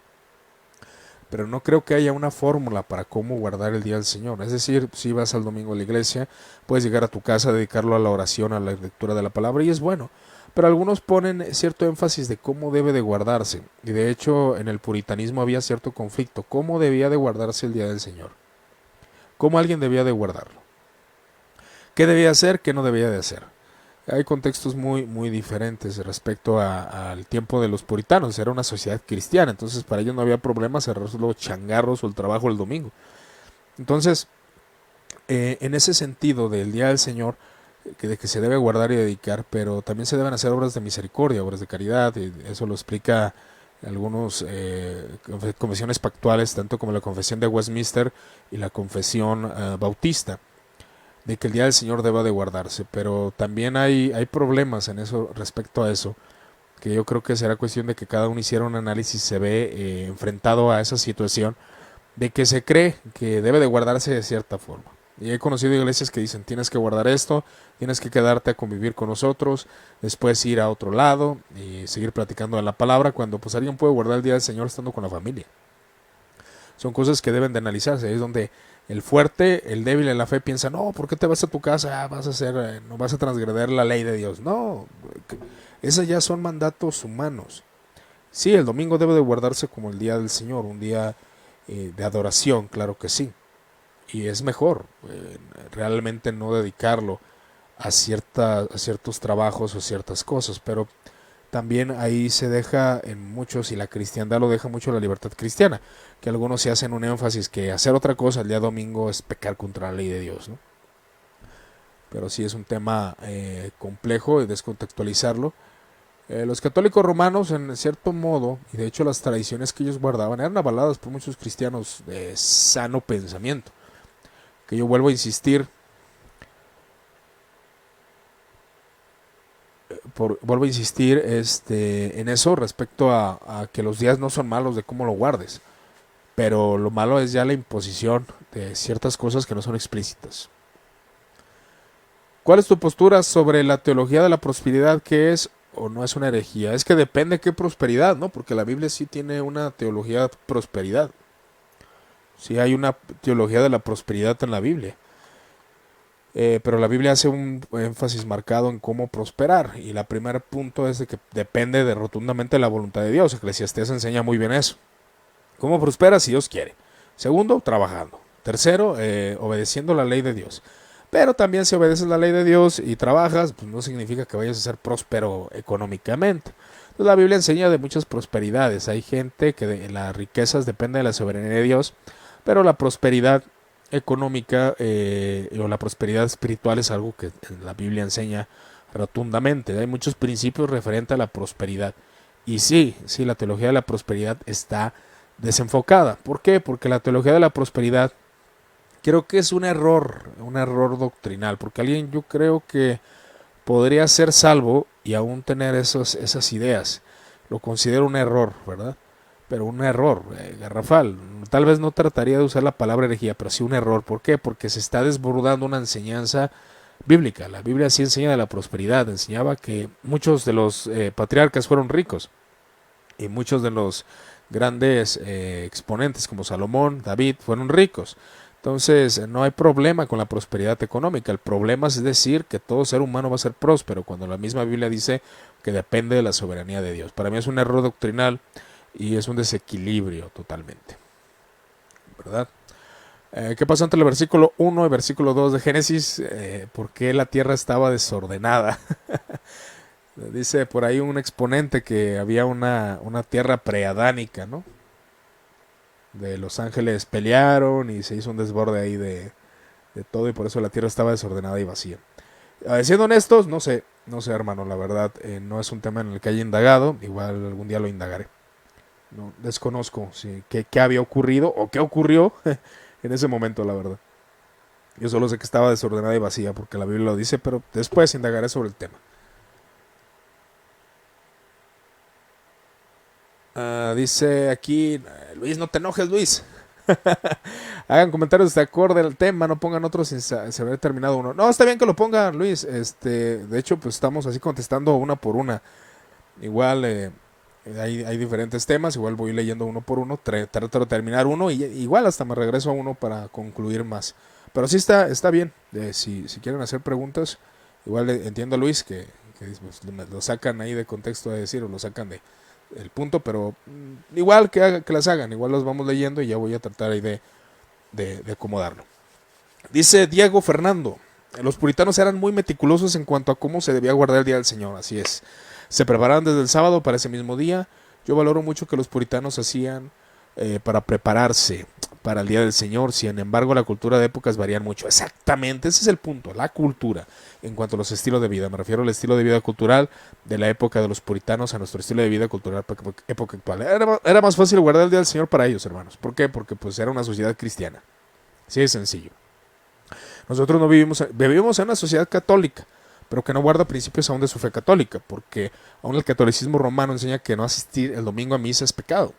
pero no creo que haya una fórmula para cómo guardar el día del Señor. Es decir, si vas al domingo a la iglesia, puedes llegar a tu casa, dedicarlo a la oración, a la lectura de la palabra, y es bueno. Pero algunos ponen cierto énfasis de cómo debe de guardarse. Y de hecho, en el puritanismo había cierto conflicto. ¿Cómo debía de guardarse el día del Señor? ¿Cómo alguien debía de guardarlo? ¿Qué debía hacer? ¿Qué no debía de hacer? Hay contextos muy diferentes respecto al tiempo de los puritanos. Era una sociedad cristiana, entonces para ellos no había problema cerrar los changarros o el trabajo el domingo. Entonces, en ese sentido del Día del Señor, de que se debe guardar y dedicar, pero también se deben hacer obras de misericordia, obras de caridad, y eso lo explica algunos confesiones pactuales, tanto como la confesión de Westminster y la confesión bautista, de que el Día del Señor deba de guardarse, pero también hay problemas en eso respecto a eso, que yo creo que será cuestión de que cada uno hiciera un análisis, se ve enfrentado a esa situación de que se cree que debe de guardarse de cierta forma. Y he conocido iglesias que dicen, tienes que guardar esto, tienes que quedarte a convivir con nosotros, después ir a otro lado y seguir platicando de la palabra, cuando pues alguien puede guardar el día del Señor estando con la familia. Son cosas que deben de analizarse. Es donde el fuerte, el débil en la fe piensa, no, ¿por qué te vas a tu casa? Vas a hacer, no vas a transgredir la ley de Dios. No, esos ya son mandatos humanos. Sí, el domingo debe de guardarse como el día del Señor, un día de adoración, claro que sí. Y es mejor realmente no dedicarlo a ciertos trabajos o ciertas cosas, pero también ahí se deja en muchos, y la cristiandad lo deja mucho, la libertad cristiana, que algunos se hacen un énfasis que hacer otra cosa el día domingo es pecar contra la ley de Dios, ¿no? Pero sí es un tema complejo y descontextualizarlo. Los católicos romanos, en cierto modo, y de hecho las tradiciones que ellos guardaban, eran avaladas por muchos cristianos de sano pensamiento. Que yo vuelvo a insistir, en eso respecto a que los días no son malos de cómo lo guardes. pero lo malo es ya la imposición de ciertas cosas que no son explícitas. ¿Cuál es tu postura sobre la teología de la prosperidad? ¿Qué es o no es una herejía? Es que depende qué prosperidad, ¿no? Porque la Biblia sí tiene una teología de prosperidad. Sí hay una teología de la prosperidad en la Biblia. Pero la Biblia hace un énfasis marcado en cómo prosperar. Y el primer punto es de que depende de rotundamente de la voluntad de Dios. Eclesiastés enseña muy bien eso. ¿Cómo prospera si Dios quiere? Segundo, trabajando. Tercero, obedeciendo la ley de Dios. Pero también si obedeces la ley de Dios y trabajas, pues no significa que vayas a ser próspero económicamente. Entonces, la Biblia enseña de muchas prosperidades. Hay gente que de las riquezas depende de la soberanía de Dios, pero la prosperidad económica o la prosperidad espiritual es algo que la Biblia enseña rotundamente. Hay muchos principios referentes a la prosperidad. Y sí, la teología de la prosperidad está desenfocada. ¿Por qué? Porque la teología de la prosperidad creo que es un error doctrinal, porque alguien yo creo que podría ser salvo y aún tener esas ideas. Lo considero un error, ¿verdad? Pero un error, garrafal. Tal vez no trataría de usar la palabra herejía, pero sí un error. ¿Por qué? Porque se está desbordando una enseñanza bíblica. La Biblia sí enseña de la prosperidad, enseñaba que muchos de los patriarcas fueron ricos y muchos de los grandes exponentes como Salomón, David, fueron ricos. Entonces no hay problema con la prosperidad económica. El problema es decir que todo ser humano va a ser próspero cuando la misma Biblia dice que depende de la soberanía de Dios. Para mí es un error doctrinal y es un desequilibrio totalmente, ¿verdad? ¿Qué pasó entre el versículo 1 y el versículo 2 de Génesis? ¿Por qué la tierra estaba desordenada? Dice por ahí un exponente que había una tierra preadánica, ¿no? De los ángeles pelearon y se hizo un desborde ahí de todo y por eso la tierra estaba desordenada y vacía. Siendo honestos, no sé hermano, la verdad, no es un tema en el que haya indagado, igual algún día lo indagaré. No, desconozco qué había ocurrido o qué ocurrió en ese momento, la verdad. Yo solo sé que estaba desordenada y vacía porque la Biblia lo dice, pero después indagaré sobre el tema. Dice aquí, Luis, no te enojes, Luis. Hagan comentarios de acorde al tema, no pongan otros sin se haber terminado uno. No, está bien que lo pongan, Luis. De hecho, pues estamos así contestando una por una. Igual hay diferentes temas, igual voy leyendo uno por uno, trato de terminar uno y igual hasta me regreso a uno para concluir más. Pero sí está bien. Si quieren hacer preguntas, igual entiendo a Luis que pues, lo sacan ahí de contexto de decir o lo sacan de el punto, pero igual que las hagan, igual las vamos leyendo y ya voy a tratar ahí de acomodarlo. Dice Diego Fernando, los puritanos eran muy meticulosos en cuanto a cómo se debía guardar el día del Señor, así es. Se preparaban desde el sábado para ese mismo día. Yo valoro mucho que los puritanos hacían para prepararse para el día del Señor. Sin embargo, la cultura de épocas varían mucho. Exactamente, ese es el punto, la cultura. En cuanto a los estilos de vida, me refiero al estilo de vida cultural de la época de los puritanos a nuestro estilo de vida cultural época actual. Era más fácil guardar el día del Señor para ellos, hermanos. ¿Por qué? Porque pues era una sociedad cristiana. Sí, es sencillo. Nosotros no vivimos en una sociedad católica, pero que no guarda principios aún de su fe católica, porque aún el catolicismo romano enseña que no asistir el domingo a misa es pecado.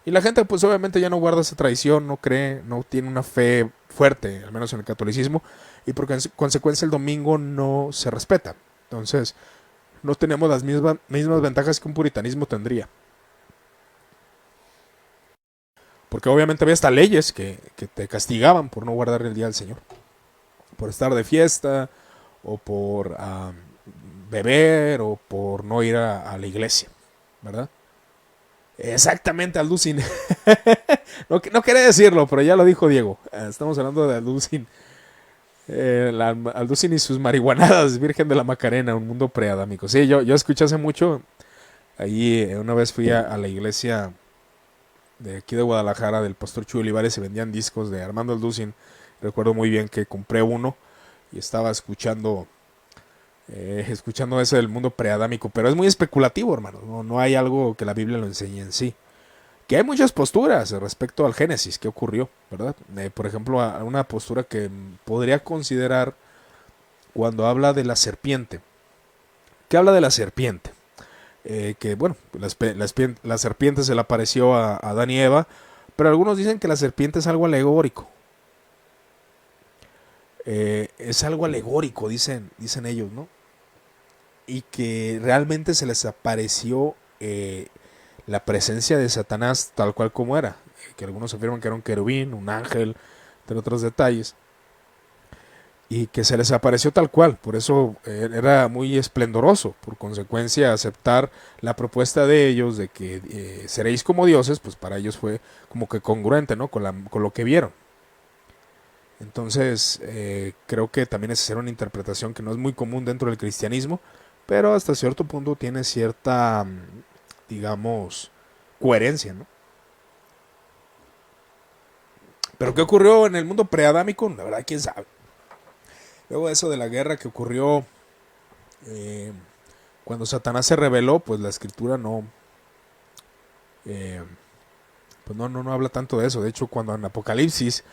Y la gente pues obviamente ya no guarda esa tradición, no cree, no tiene una fe fuerte, al menos en el catolicismo, y por consecuencia el domingo no se respeta. Entonces, no tenemos las mismas ventajas que un puritanismo tendría. Porque obviamente había hasta leyes que te castigaban por no guardar el día del Señor. Por estar de fiesta, o por beber, o por no ir a la iglesia, ¿verdad? Exactamente, Alducin. No quería decirlo, pero ya lo dijo Diego. Estamos hablando de Alducin. Alducin y sus marihuanadas, Virgen de la Macarena, un mundo preadámico. Sí, yo escuché hace mucho. Ahí una vez fui a la iglesia de aquí de Guadalajara, del pastor Chuy Olivares, se vendían discos de Armando Alducin. Recuerdo muy bien que compré uno y estaba escuchando eso del mundo preadámico, pero es muy especulativo, hermano. No hay algo que la Biblia lo enseñe en sí. Que hay muchas posturas respecto al Génesis, qué ocurrió, ¿verdad? Por ejemplo, a una postura que podría considerar cuando habla de la serpiente. ¿Qué habla de la serpiente? Que bueno, la serpiente se le apareció a Adán y Eva Pero algunos dicen que la serpiente es algo alegórico. Es algo alegórico, dicen ellos, ¿no? Y que realmente se les apareció la presencia de Satanás tal cual como era. Que algunos afirman que era un querubín, un ángel, entre otros detalles. Y que se les apareció tal cual, por eso era muy esplendoroso, por consecuencia aceptar la propuesta de ellos de que seréis como dioses, pues para ellos fue como que congruente, ¿no? Con lo que vieron. Entonces creo que también es hacer una interpretación que no es muy común dentro del cristianismo, pero hasta cierto punto tiene cierta, digamos, coherencia, ¿no? Pero ¿qué ocurrió en el mundo preadámico? La verdad, quién sabe. Luego de eso de la guerra que ocurrió eh, cuando Satanás se rebeló, pues la escritura eh, pues no habla tanto de eso. De hecho, cuando en Apocalipsis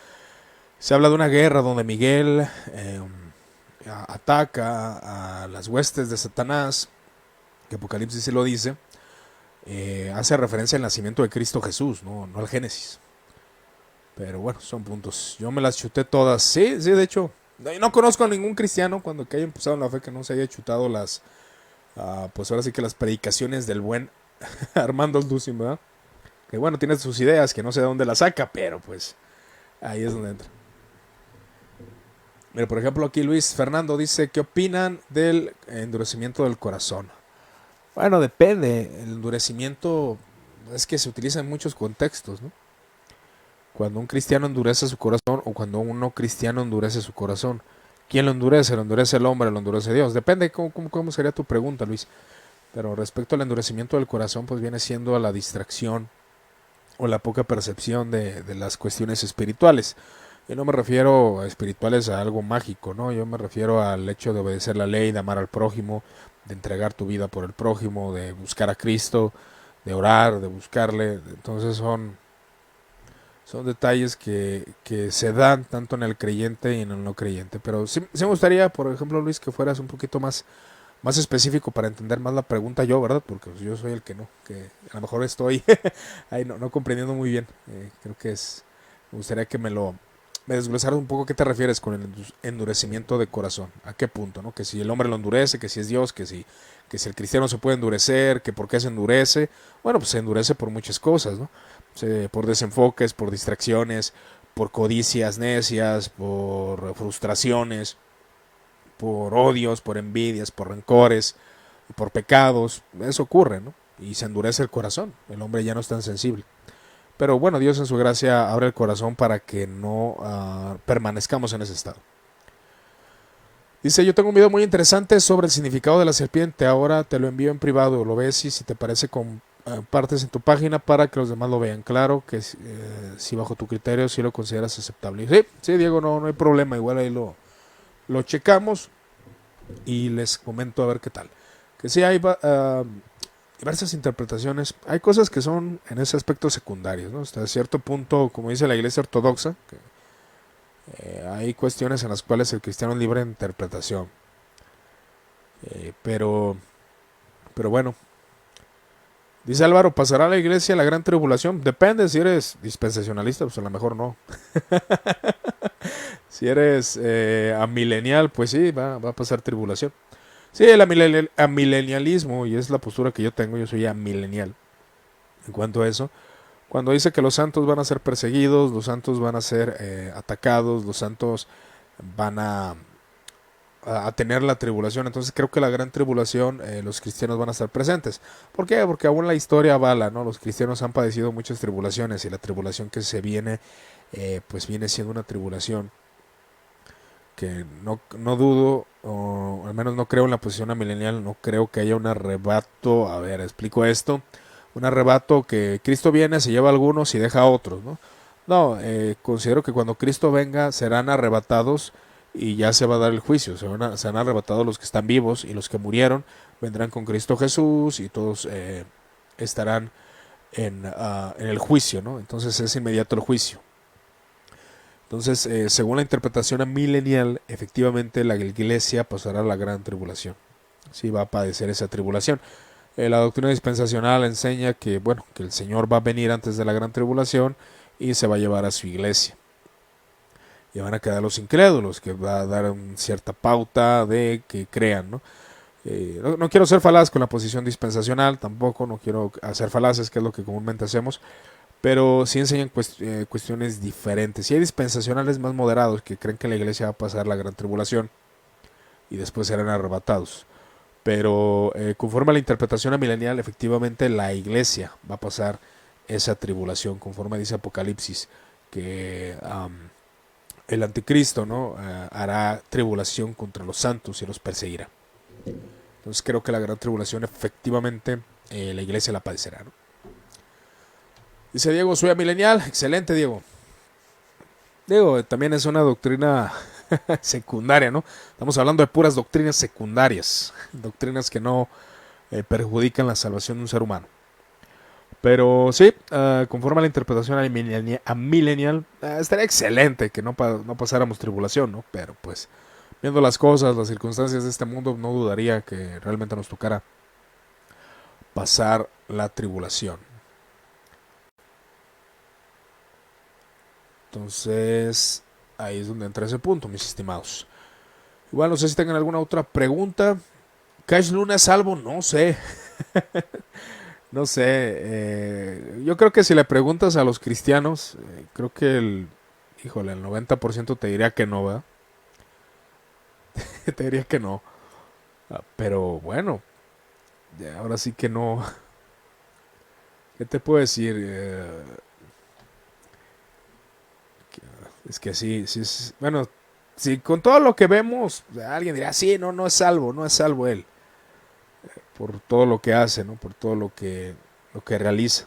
se habla de una guerra donde Miguel ataca a las huestes de Satanás, que Apocalipsis sí lo dice, hace referencia al nacimiento de Cristo Jesús, no al Génesis. Pero bueno, son puntos. Yo me las chuté todas. Sí, de hecho, no conozco a ningún cristiano cuando que haya empezado en la fe que no se haya chutado pues ahora sí que las predicaciones del buen Armando Ducin, ¿verdad? Que bueno, tiene sus ideas, que no sé de dónde las saca, pero pues ahí es donde entra. Mira, por ejemplo, aquí Luis Fernando dice, ¿qué opinan del endurecimiento del corazón? Bueno, depende. El endurecimiento es que se utiliza en muchos contextos, ¿no? Cuando un cristiano endurece su corazón o cuando un no cristiano endurece su corazón. ¿Quién lo endurece? ¿Lo endurece el hombre? ¿Lo endurece Dios? Depende cómo sería tu pregunta, Luis. Pero respecto al endurecimiento del corazón, pues viene siendo a la distracción o la poca percepción de las cuestiones espirituales. Yo no me refiero a espirituales a algo mágico, ¿no? Yo me refiero al hecho de obedecer la ley, de amar al prójimo, de entregar tu vida por el prójimo, de buscar a Cristo, de orar, de buscarle. Entonces son detalles que se dan tanto en el creyente y en el no creyente. Pero sí me gustaría, por ejemplo, Luis, que fueras un poquito más específico para entender más la pregunta yo, ¿verdad? Porque yo soy el que no, que a lo mejor estoy ahí no comprendiendo muy bien. Creo que me gustaría que me desglosaras un poco qué te refieres con el endurecimiento de corazón. ¿A qué punto, no? Que si el hombre lo endurece, que si es Dios, que si el cristiano se puede endurecer, que por qué se endurece. Bueno, pues se endurece por muchas cosas, ¿no? Por desenfoques, por distracciones, por codicias necias, por frustraciones, por odios, por envidias, por rencores, por pecados. Eso ocurre, ¿no? Y se endurece el corazón. El hombre ya no es tan sensible. Pero bueno, Dios en su gracia abre el corazón para que no permanezcamos en ese estado. Dice, yo tengo un video muy interesante sobre el significado de la serpiente. Ahora te lo envío en privado. Lo ves y si te parece compartes en tu página para que los demás lo vean. Claro que si bajo tu criterio si lo consideras aceptable. Sí, Diego, no hay problema. Igual ahí lo checamos y les comento a ver qué tal. Que sí hay diversas interpretaciones. Hay cosas que son en ese aspecto secundarios, ¿no? Hasta cierto punto, como dice la iglesia ortodoxa, que, hay cuestiones en las cuales el cristiano es libre de interpretación. Pero bueno. Dice Álvaro, ¿pasará a la iglesia la gran tribulación? Depende, si eres dispensacionalista, pues a lo mejor no. Si eres amilenial, pues sí, va a pasar tribulación. Sí, el amilenialismo, y es la postura que yo tengo, yo soy amilenial en cuanto a eso. Cuando dice que los santos van a ser perseguidos, los santos van a ser atacados, los santos van a tener la tribulación, entonces creo que la gran tribulación los cristianos van a estar presentes. ¿Por qué? Porque aún la historia avala, ¿no? Los cristianos han padecido muchas tribulaciones y la tribulación que se viene, pues viene siendo una tribulación que no dudo, o al menos no creo en la posición amilenial, no creo que haya un arrebato. A ver, explico esto. Un arrebato que Cristo viene, se lleva a algunos y deja a otros, ¿no? No, considero que cuando Cristo venga serán arrebatados y ya se va a dar el juicio. Serán arrebatados los que están vivos y los que murieron vendrán con Cristo Jesús y todos estarán en el juicio, ¿no? Entonces es inmediato el juicio. Entonces, según la interpretación milenial, efectivamente la iglesia pasará la gran tribulación. Sí, va a padecer esa tribulación. La doctrina dispensacional enseña que, bueno, que el Señor va a venir antes de la gran tribulación y se va a llevar a su iglesia. Y van a quedar los incrédulos, que va a dar cierta pauta de que crean, ¿no? No quiero ser falaz con la posición dispensacional, tampoco, no quiero hacer falaces, que es lo que comúnmente hacemos, pero sí enseñan cuestiones diferentes. Y hay dispensacionales más moderados que creen que la iglesia va a pasar la gran tribulación y después serán arrebatados. Pero conforme a la interpretación amilenial, efectivamente la iglesia va a pasar esa tribulación, conforme dice Apocalipsis, que el anticristo, ¿no? Hará tribulación contra los santos y los perseguirá. Entonces creo que la gran tribulación efectivamente la iglesia la padecerá, ¿no? Dice Diego, soy amilenial. Excelente, Diego. Diego, también es una doctrina secundaria, ¿no? Estamos hablando de puras doctrinas secundarias, doctrinas que no perjudican la salvación de un ser humano. Pero sí, conforme a la interpretación amilenial, estaría excelente que no pasáramos tribulación, ¿no? Pero pues, viendo las cosas, las circunstancias de este mundo, no dudaría que realmente nos tocara pasar la tribulación. Entonces, ahí es donde entra ese punto, mis estimados. Igual no sé si tengan alguna otra pregunta. ¿Cash Luna es salvo? No sé. No sé. Yo creo que si le preguntas a los cristianos, creo que el 90% te diría que no, ¿verdad? Te diría que no. Pero bueno, ahora sí que no. ¿Qué te puedo decir? Es que sí, sí, bueno, si con todo lo que vemos, alguien dirá, sí, no, no es salvo, no es salvo él, por todo lo que hace, ¿no? Por todo lo que realiza.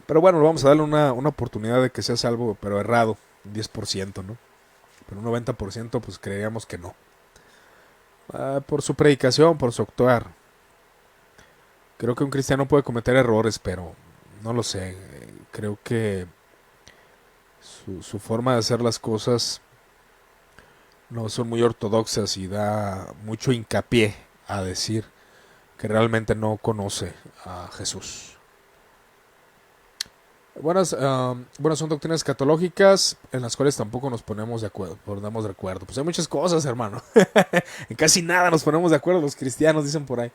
Pero bueno, vamos a darle una oportunidad de que sea salvo, pero errado, un 10%, ¿no? Pero un 90% pues creeríamos que no. Por su predicación, por su actuar. Creo que un cristiano puede cometer errores, pero no lo sé. Creo que su forma de hacer las cosas no son muy ortodoxas y da mucho hincapié a decir que realmente no conoce a Jesús. Bueno, son doctrinas escatológicas en las cuales tampoco nos ponemos de acuerdo. Pues hay muchas cosas, hermano. En casi nada nos ponemos de acuerdo los cristianos, dicen por ahí.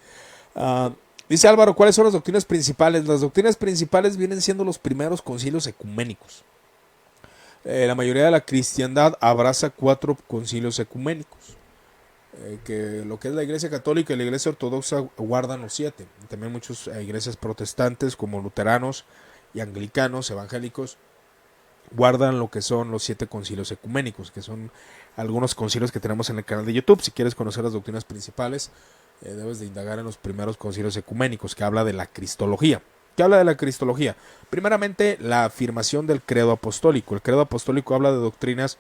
Uh, Dice Álvaro, ¿cuáles son las doctrinas principales? Las doctrinas principales vienen siendo los primeros concilios ecuménicos. La mayoría de la cristiandad abraza 4 concilios ecuménicos. Que lo que es la iglesia católica y la iglesia ortodoxa guardan los 7. También muchas iglesias protestantes como luteranos y anglicanos, evangélicos, guardan lo que son los 7 concilios ecuménicos, que son algunos concilios que tenemos en el canal de YouTube. Si quieres conocer las doctrinas principales, debes de indagar en los primeros concilios ecuménicos, que habla de la cristología. ¿Qué habla de la cristología? Primeramente, la afirmación del credo apostólico. El credo apostólico habla de doctrinas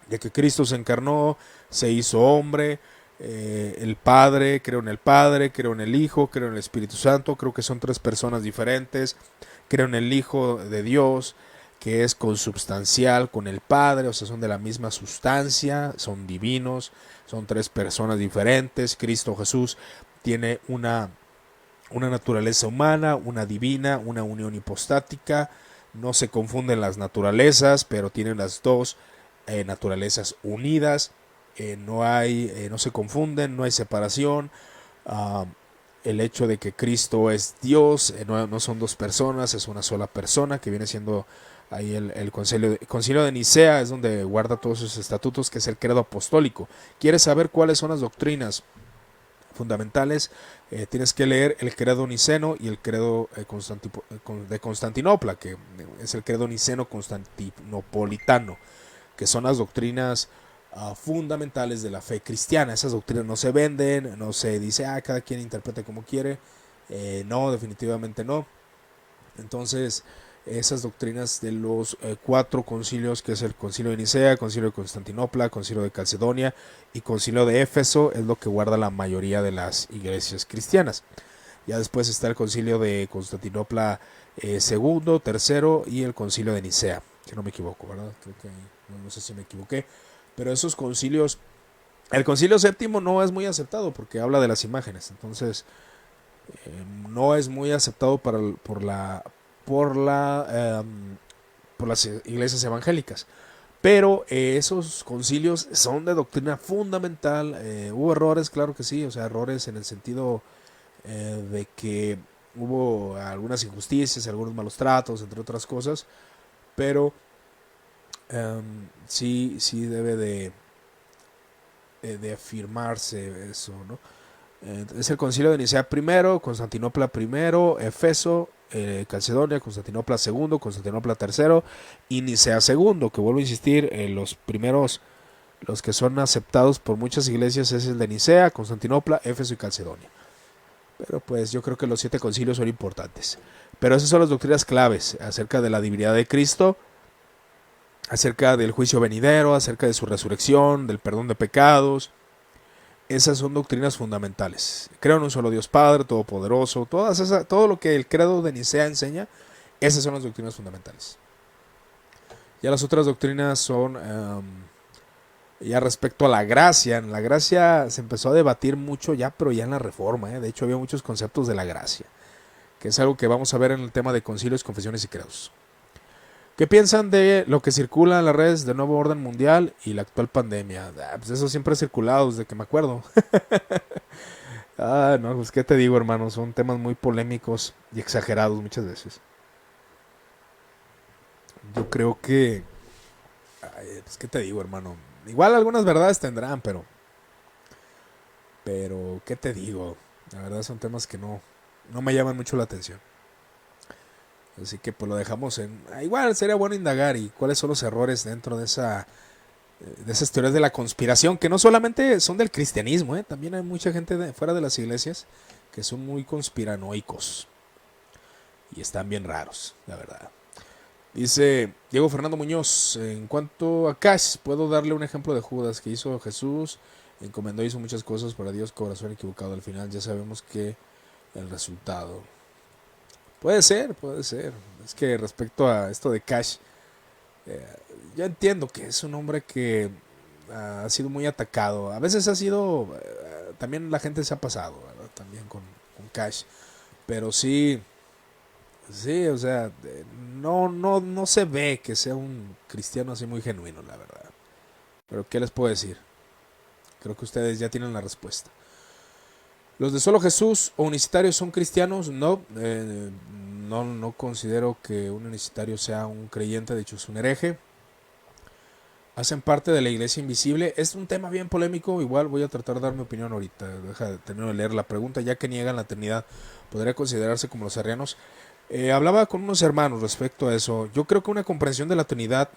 de que Cristo se encarnó, se hizo hombre, el Padre, creo en el Padre, creo en el Hijo, creo en el Espíritu Santo, creo que son 3 personas diferentes, creo en el Hijo de Dios, que es consubstancial con el Padre, o sea, son de la misma sustancia, son divinos, son 3 personas diferentes. Cristo Jesús tiene una naturaleza humana, una divina, una unión hipostática, no se confunden las naturalezas, pero tienen las dos naturalezas unidas, no se confunden, no hay separación. El hecho de que Cristo es Dios, no son 2 personas, es una sola persona, que viene siendo ahí el concilio de Nicea, es donde guarda todos sus estatutos, que es el credo apostólico. ¿Quieres saber cuáles son las doctrinas fundamentales? Tienes que leer el credo niceno y el credo de Constantinopla, que es el credo niceno constantinopolitano, que son las doctrinas fundamentales de la fe cristiana. Esas doctrinas no se venden, no se dice, cada quien interprete como quiere. No, definitivamente no. Entonces, esas doctrinas de los 4 concilios, que es el concilio de Nicea, concilio de Constantinopla, concilio de Calcedonia y concilio de Éfeso, es lo que guarda la mayoría de las iglesias cristianas. Ya después está el concilio de Constantinopla segundo, tercero, y el concilio de Nicea, si no me equivoco, ¿verdad? Creo que no sé si me equivoqué, pero esos concilios, el concilio séptimo no es muy aceptado porque habla de las imágenes. Entonces No es muy aceptado por la, por las iglesias evangélicas. Pero esos concilios son de doctrina fundamental. Hubo errores, claro que sí, o sea, errores en el sentido de que hubo algunas injusticias, algunos malos tratos, entre otras cosas, pero sí debe de afirmarse eso, ¿no? Es el concilio de Nicea primero, Constantinopla primero, Efeso, Calcedonia, Constantinopla segundo, Constantinopla tercero y Nicea segundo, que vuelvo a insistir, los primeros, los que son aceptados por muchas iglesias es el de Nicea, Constantinopla, Éfeso y Calcedonia. Pero pues yo creo que los 7 concilios son importantes. Pero esas son las doctrinas claves acerca de la divinidad de Cristo, acerca del juicio venidero, acerca de su resurrección, del perdón de pecados. Esas son doctrinas fundamentales. Creo en un solo Dios Padre, Todopoderoso, todo lo que el credo de Nicea enseña, esas son las doctrinas fundamentales. Ya las otras doctrinas son, ya respecto a la gracia, en la gracia se empezó a debatir mucho ya, pero ya en la Reforma, de hecho había muchos conceptos de la gracia, que es algo que vamos a ver en el tema de concilios, confesiones y credos. ¿Qué piensan de lo que circula en las redes de Nuevo Orden Mundial y la actual pandemia? Pues eso siempre ha circulado desde que me acuerdo. No, pues qué te digo, hermano, son temas muy polémicos y exagerados muchas veces. Yo creo que, pues qué te digo, hermano, igual algunas verdades tendrán, pero qué te digo, la verdad son temas que no me llaman mucho la atención. Así que pues lo dejamos en, igual sería bueno indagar y cuáles son los errores dentro de esas teorías de la conspiración, que no solamente son del cristianismo, también hay mucha gente fuera de las iglesias que son muy conspiranoicos y están bien raros, la verdad. Dice Diego Fernando Muñoz, en cuanto a Cash, puedo darle un ejemplo de Judas que hizo Jesús, encomendó, hizo muchas cosas para Dios, corazón equivocado, al final ya sabemos que el resultado. Puede ser, puede ser. Es que respecto a esto de Cash, eh, yo entiendo que es un hombre que ha sido muy atacado. A veces ha sido, también la gente se ha pasado, ¿verdad? También con Cash. Pero sí, sí, o sea, no se ve que sea un cristiano así muy genuino, la verdad. Pero ¿qué les puedo decir? Creo que ustedes ya tienen la respuesta. ¿Los de Solo Jesús o unicitarios son cristianos? No, no considero que un unicitario sea un creyente, de hecho es un hereje. Hacen parte de la iglesia invisible. Es un tema bien polémico, igual voy a tratar de dar mi opinión ahorita. Deja de terminar de leer la pregunta, ya que niegan la Trinidad. ¿Podría considerarse como los arrianos? Hablaba con unos hermanos respecto a eso. Yo creo que una comprensión de la Trinidad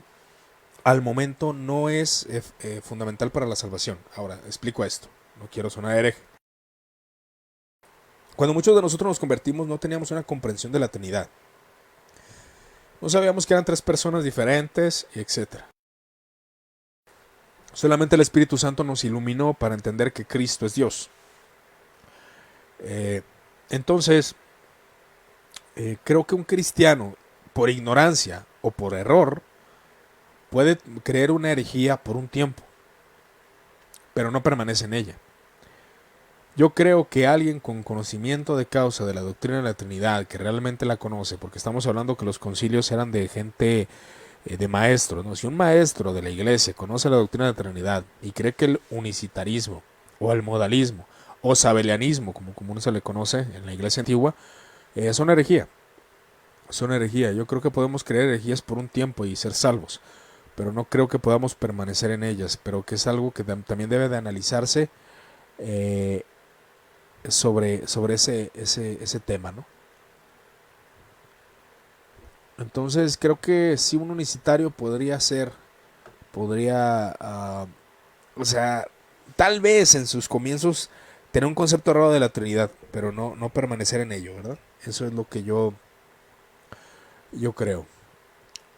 al momento no es fundamental para la salvación. Ahora, explico esto. No quiero sonar hereje. Cuando muchos de nosotros nos convertimos no teníamos una comprensión de la Trinidad. No sabíamos que eran 3 personas diferentes, etc. Solamente el Espíritu Santo nos iluminó para entender que Cristo es Dios. Entonces, creo que un cristiano, por ignorancia o por error, puede creer una herejía por un tiempo, pero no permanece en ella. Yo creo que alguien con conocimiento de causa de la doctrina de la Trinidad, que realmente la conoce, porque estamos hablando que los concilios eran de gente, de maestros, ¿no? Si un maestro de la iglesia conoce la doctrina de la Trinidad y cree que el unicitarismo o el modalismo o sabelianismo, como común se le conoce en la iglesia antigua, son herejía. Son herejía. Yo creo que podemos creer herejías por un tiempo y ser salvos, pero no creo que podamos permanecer en ellas, pero que es algo que también debe de analizarse eh, sobre ese tema, ¿no? Entonces creo que si un unicitario podría, o sea, tal vez en sus comienzos tener un concepto errado de la Trinidad, pero no permanecer en ello, ¿verdad? Eso es lo que yo creo.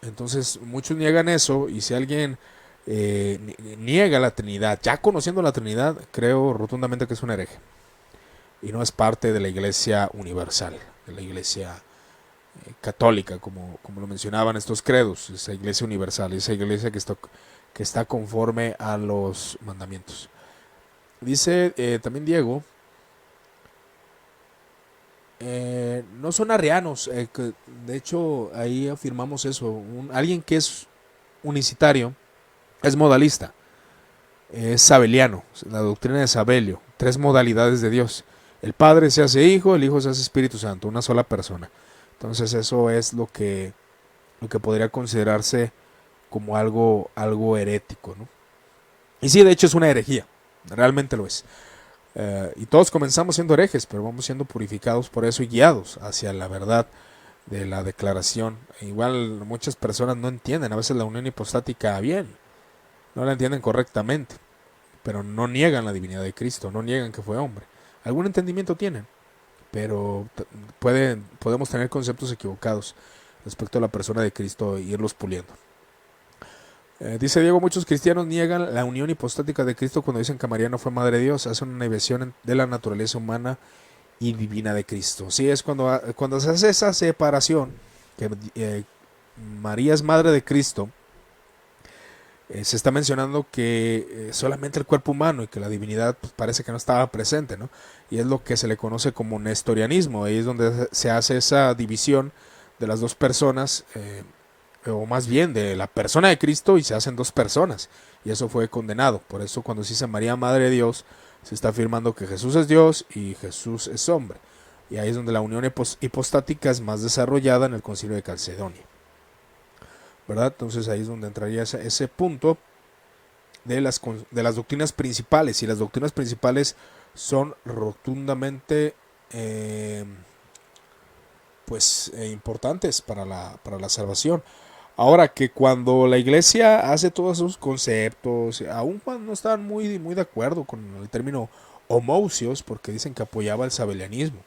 Entonces muchos niegan eso y si alguien niega la Trinidad, ya conociendo la Trinidad, creo rotundamente que es un hereje y no es parte de la iglesia universal, de la iglesia católica, como lo mencionaban estos credos, esa iglesia universal, esa iglesia que está conforme a los mandamientos. Dice también Diego, no son arrianos. De hecho, ahí afirmamos eso. Alguien que es unicitario es modalista. Es sabeliano, la doctrina de Sabelio. Tres modalidades de Dios. El Padre se hace Hijo, el Hijo se hace Espíritu Santo, una sola persona. Entonces eso es lo que podría considerarse como algo herético, ¿no? Y sí, de hecho es una herejía, realmente lo es. Y todos comenzamos siendo herejes, pero vamos siendo purificados por eso y guiados hacia la verdad de la declaración. Igual muchas personas no entienden a veces la unión hipostática bien, no la entienden correctamente, pero no niegan la divinidad de Cristo, no niegan que fue hombre. Algún entendimiento tienen, pero podemos tener conceptos equivocados respecto a la persona de Cristo e irlos puliendo. Dice Diego, muchos cristianos niegan la unión hipostática de Cristo cuando dicen que María no fue madre de Dios, hacen una negación de la naturaleza humana y divina de Cristo. Sí, es cuando se hace esa separación, que María es madre de Cristo, se está mencionando que solamente el cuerpo humano y que la divinidad pues, parece que no estaba presente, ¿no? Y es lo que se le conoce como nestorianismo. Ahí es donde se hace esa división de las dos personas, o más bien de la persona de Cristo, y se hacen dos personas. Y eso fue condenado. Por eso cuando se dice María, Madre de Dios, se está afirmando que Jesús es Dios y Jesús es hombre. Y ahí es donde la unión hipostática es más desarrollada en el Concilio de Calcedonia, ¿verdad? Entonces ahí es donde entraría ese punto de las doctrinas principales. Y las doctrinas principales son rotundamente importantes para la salvación. Ahora que cuando la iglesia hace todos esos conceptos, aun cuando no estaban muy, muy de acuerdo con el término homousios, porque dicen que apoyaba el sabelianismo.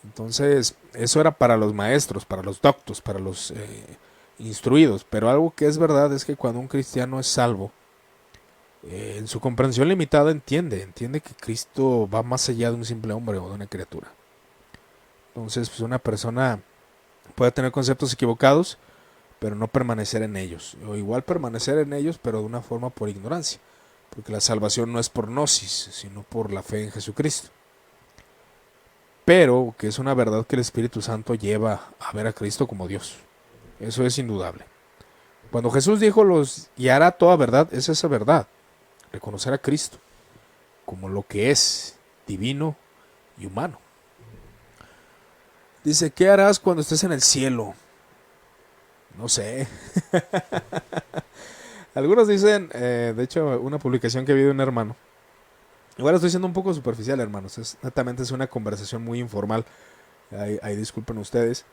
Entonces, eso era para los maestros, para los doctos, para los instruidos. Pero algo que es verdad es que cuando un cristiano es salvo, en su comprensión limitada entiende que Cristo va más allá de un simple hombre o de una criatura. Entonces, pues una persona puede tener conceptos equivocados, pero no permanecer en ellos. O igual permanecer en ellos, pero de una forma por ignorancia. Porque la salvación no es por gnosis, sino por la fe en Jesucristo. Pero que es una verdad que el Espíritu Santo lleva a ver a Cristo como Dios. Eso es indudable. Cuando Jesús dijo los guiará toda verdad, es esa verdad. Reconocer a Cristo como lo que es, divino y humano. Dice, ¿qué harás cuando estés en el cielo? No sé. Algunos dicen, de hecho, una publicación que vi de un hermano. Igual estoy siendo un poco superficial, hermanos. Netamente es una conversación muy informal. Ahí disculpen ustedes.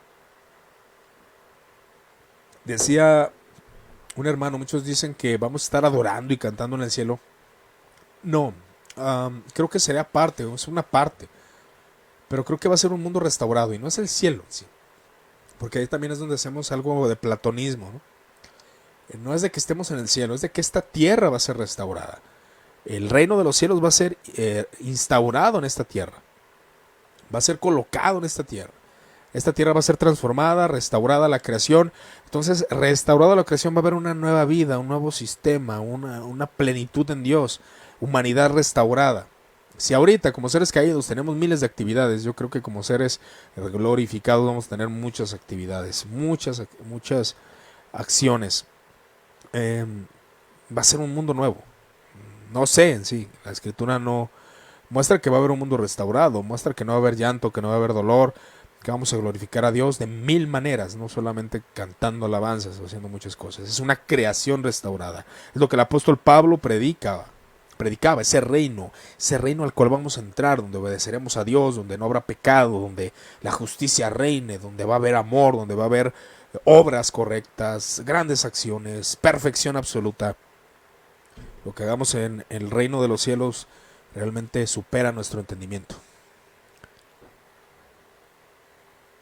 Decía un hermano, muchos dicen que vamos a estar adorando y cantando en el cielo. No, creo que sería parte, es una parte. Pero creo que va a ser un mundo restaurado y no es el cielo, sí. Porque ahí también es donde hacemos algo de platonismo, ¿no? No es de que estemos en el cielo, es de que esta tierra va a ser restaurada. El reino de los cielos va a ser instaurado en esta tierra. Va a ser colocado en esta tierra. Esta tierra va a ser transformada, restaurada la creación. Entonces, restaurada la creación va a haber una nueva vida, un nuevo sistema, una plenitud en Dios, humanidad restaurada. Si ahorita como seres caídos tenemos miles de actividades, yo creo que como seres glorificados vamos a tener muchas actividades, muchas acciones. Va a ser un mundo nuevo. No sé en sí, la escritura no muestra que va a haber un mundo restaurado, muestra que no va a haber llanto, que no va a haber dolor, que vamos a glorificar a Dios de mil maneras, no solamente cantando alabanzas o haciendo muchas cosas. Es una creación restaurada. Es lo que el apóstol Pablo predicaba, ese reino al cual vamos a entrar, donde obedeceremos a Dios, donde no habrá pecado, donde la justicia reine, donde va a haber amor, donde va a haber obras correctas, grandes acciones, perfección absoluta. Lo que hagamos en el reino de los cielos realmente supera nuestro entendimiento.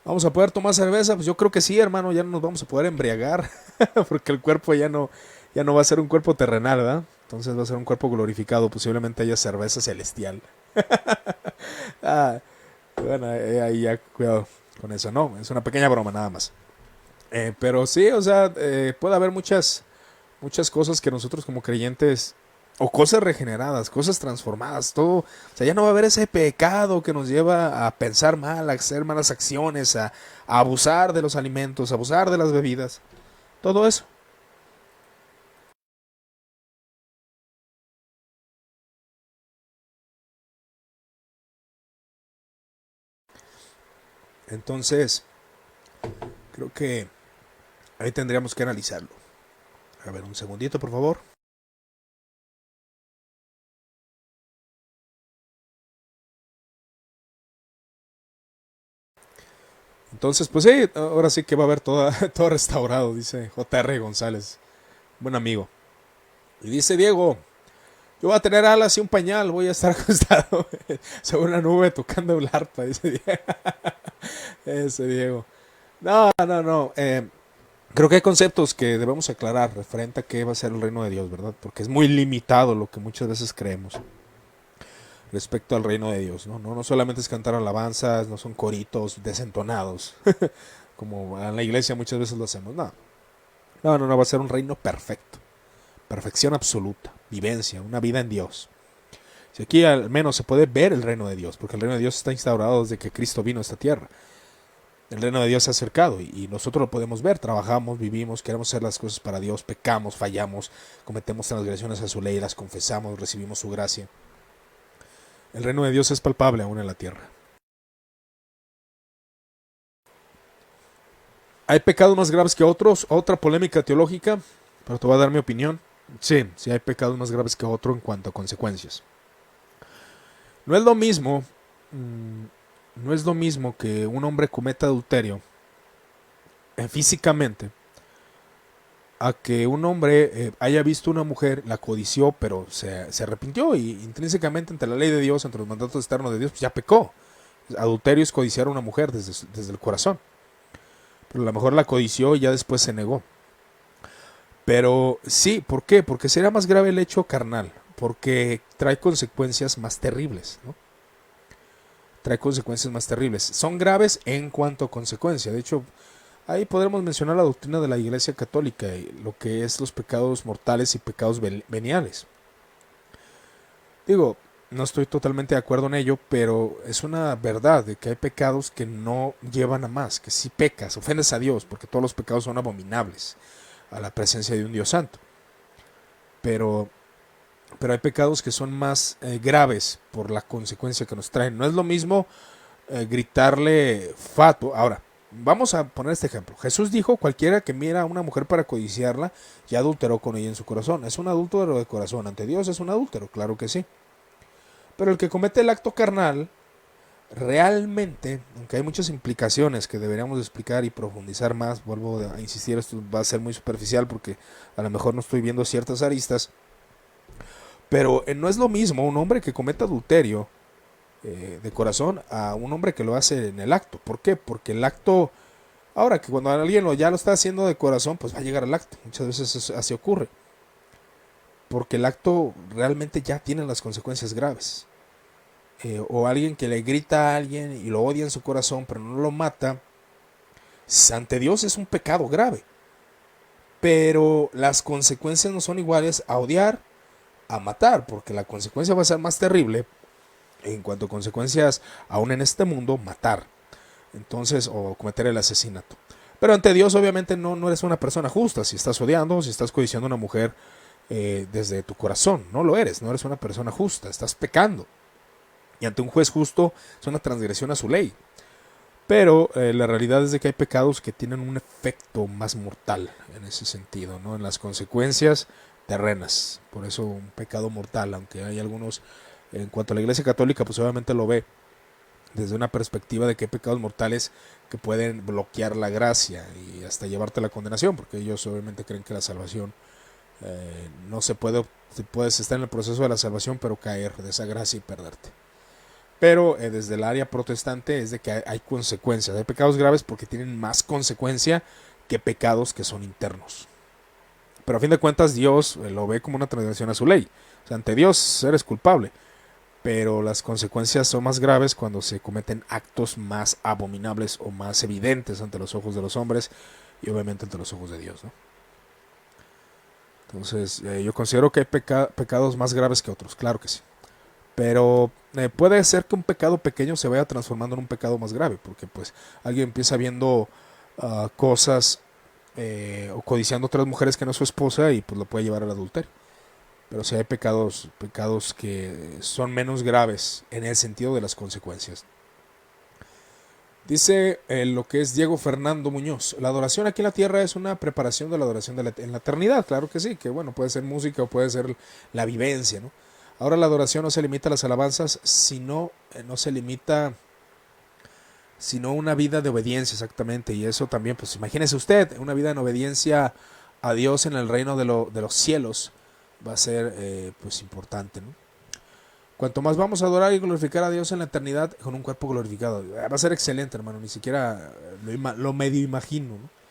¿Vamos a poder tomar cerveza? Pues yo creo que sí, hermano, ya no nos vamos a poder embriagar, porque el cuerpo ya no va a ser un cuerpo terrenal, ¿verdad? Entonces va a ser un cuerpo glorificado, posiblemente haya cerveza celestial. Bueno, ahí ya cuidado con eso, no, es una pequeña broma nada más. Pero sí, o sea, puede haber muchas cosas que nosotros como creyentes o cosas regeneradas, cosas transformadas, todo. O sea, ya no va a haber ese pecado que nos lleva a pensar mal, a hacer malas acciones, a abusar de los alimentos, a abusar de las bebidas, todo eso. Entonces, creo que ahí tendríamos que analizarlo. A ver, un segundito, por favor. Entonces, pues sí, ahora sí que va a haber todo restaurado, dice J.R. González, buen amigo. Y dice Diego, yo voy a tener alas y un pañal, voy a estar acostado sobre una nube tocando el arpa, dice Diego. Ese Diego. No, no, no. Creo que hay conceptos que debemos aclarar referente a qué va a ser el reino de Dios, ¿verdad? Porque es muy limitado lo que muchas veces creemos respecto al reino de Dios, ¿no? No solamente es cantar alabanzas, no son coritos desentonados, como en la iglesia muchas veces lo hacemos, no. No, no, no, va a ser un reino perfecto, perfección absoluta, vivencia, una vida en Dios. Si aquí al menos se puede ver el reino de Dios, porque el reino de Dios está instaurado desde que Cristo vino a esta tierra. El reino de Dios se ha acercado y nosotros lo podemos ver, trabajamos, vivimos, queremos hacer las cosas para Dios, pecamos, fallamos, cometemos transgresiones a su ley, las confesamos, recibimos su gracia. El reino de Dios es palpable aún en la tierra. ¿Hay pecados más graves que otros? Otra polémica teológica, pero te voy a dar mi opinión. Sí, sí hay pecados más graves que otro en cuanto a consecuencias. No es lo mismo, no es lo mismo que un hombre cometa adulterio físicamente a que un hombre haya visto una mujer, la codició, pero se arrepintió y intrínsecamente ante la ley de Dios, ante los mandatos externos de Dios, pues ya pecó. Adulterio es codiciar a una mujer desde el corazón. Pero a lo mejor la codició y ya después se negó. Pero sí, ¿por qué? Porque será más grave el hecho carnal, porque trae consecuencias más terribles, ¿no? Trae consecuencias más terribles. Son graves en cuanto a consecuencia. De hecho, ahí podremos mencionar la doctrina de la Iglesia Católica, lo que es los pecados mortales y pecados veniales. Digo, no estoy totalmente de acuerdo en ello, pero es una verdad de que hay pecados que no llevan a más, que si pecas, ofendes a Dios, porque todos los pecados son abominables a la presencia de un Dios santo. Pero, pero hay pecados que son más graves por la consecuencia que nos traen. No es lo mismo gritarle fato. Ahora, vamos a poner este ejemplo. Jesús dijo, cualquiera que mira a una mujer para codiciarla, ya adulteró con ella en su corazón. ¿Es un adúltero de corazón? Ante Dios es un adúltero, claro que sí. Pero el que comete el acto carnal, realmente, aunque hay muchas implicaciones que deberíamos explicar y profundizar más, vuelvo a insistir, esto va a ser muy superficial porque a lo mejor no estoy viendo ciertas aristas, pero no es lo mismo un hombre que cometa adulterio de corazón a un hombre que lo hace en el acto. ¿Por qué? Porque el acto, ahora que cuando alguien ya lo está haciendo de corazón, pues va a llegar al acto. Muchas veces así ocurre. Porque el acto realmente ya tiene las consecuencias graves. O alguien que le grita a alguien y lo odia en su corazón, pero no lo mata, ante Dios es un pecado grave. Pero las consecuencias no son iguales a odiar, a matar, porque la consecuencia va a ser más terrible en cuanto a consecuencias aún en este mundo, matar. Entonces, o cometer el asesinato. Pero ante Dios obviamente no eres una persona justa. Si estás odiando, si estás codiciando a una mujer desde tu corazón, no lo eres, no eres una persona justa, estás pecando. Y ante un juez justo es una transgresión a su ley. Pero la realidad es de que hay pecados que tienen un efecto más mortal en ese sentido, ¿no? En las consecuencias terrenas. Por eso un pecado mortal, aunque hay algunos, en cuanto a la Iglesia Católica, pues obviamente lo ve desde una perspectiva de que hay pecados mortales que pueden bloquear la gracia y hasta llevarte a la condenación, porque ellos obviamente creen que la salvación no se puede, puedes estar en el proceso de la salvación, pero caer de esa gracia y perderte. Pero desde el área protestante es de que hay consecuencias, hay pecados graves porque tienen más consecuencia que pecados que son internos. Pero a fin de cuentas Dios lo ve como una transgresión a su ley. O sea, ante Dios eres culpable, pero las consecuencias son más graves cuando se cometen actos más abominables o más evidentes ante los ojos de los hombres y obviamente ante los ojos de Dios, ¿no? Entonces, yo considero que hay pecados más graves que otros, claro que sí. Pero puede ser que un pecado pequeño se vaya transformando en un pecado más grave, porque pues alguien empieza viendo cosas o codiciando a otras mujeres que no es su esposa y pues lo puede llevar al adulterio. Pero si hay pecados que son menos graves en el sentido de las consecuencias. Dice lo que es Diego Fernando Muñoz: la adoración aquí en la tierra es una preparación de la adoración en la eternidad. Claro que sí, que bueno, puede ser música o puede ser la vivencia, ¿no? Ahora la adoración no se limita a las alabanzas, sino no se limita sino una vida de obediencia, exactamente. Y eso también, pues imagínese usted, una vida en obediencia a Dios en el reino de los cielos va a ser pues importante, ¿no? Cuanto más vamos a adorar y glorificar a Dios en la eternidad con un cuerpo glorificado, va a ser excelente, hermano. Ni siquiera lo medio imagino, ¿no?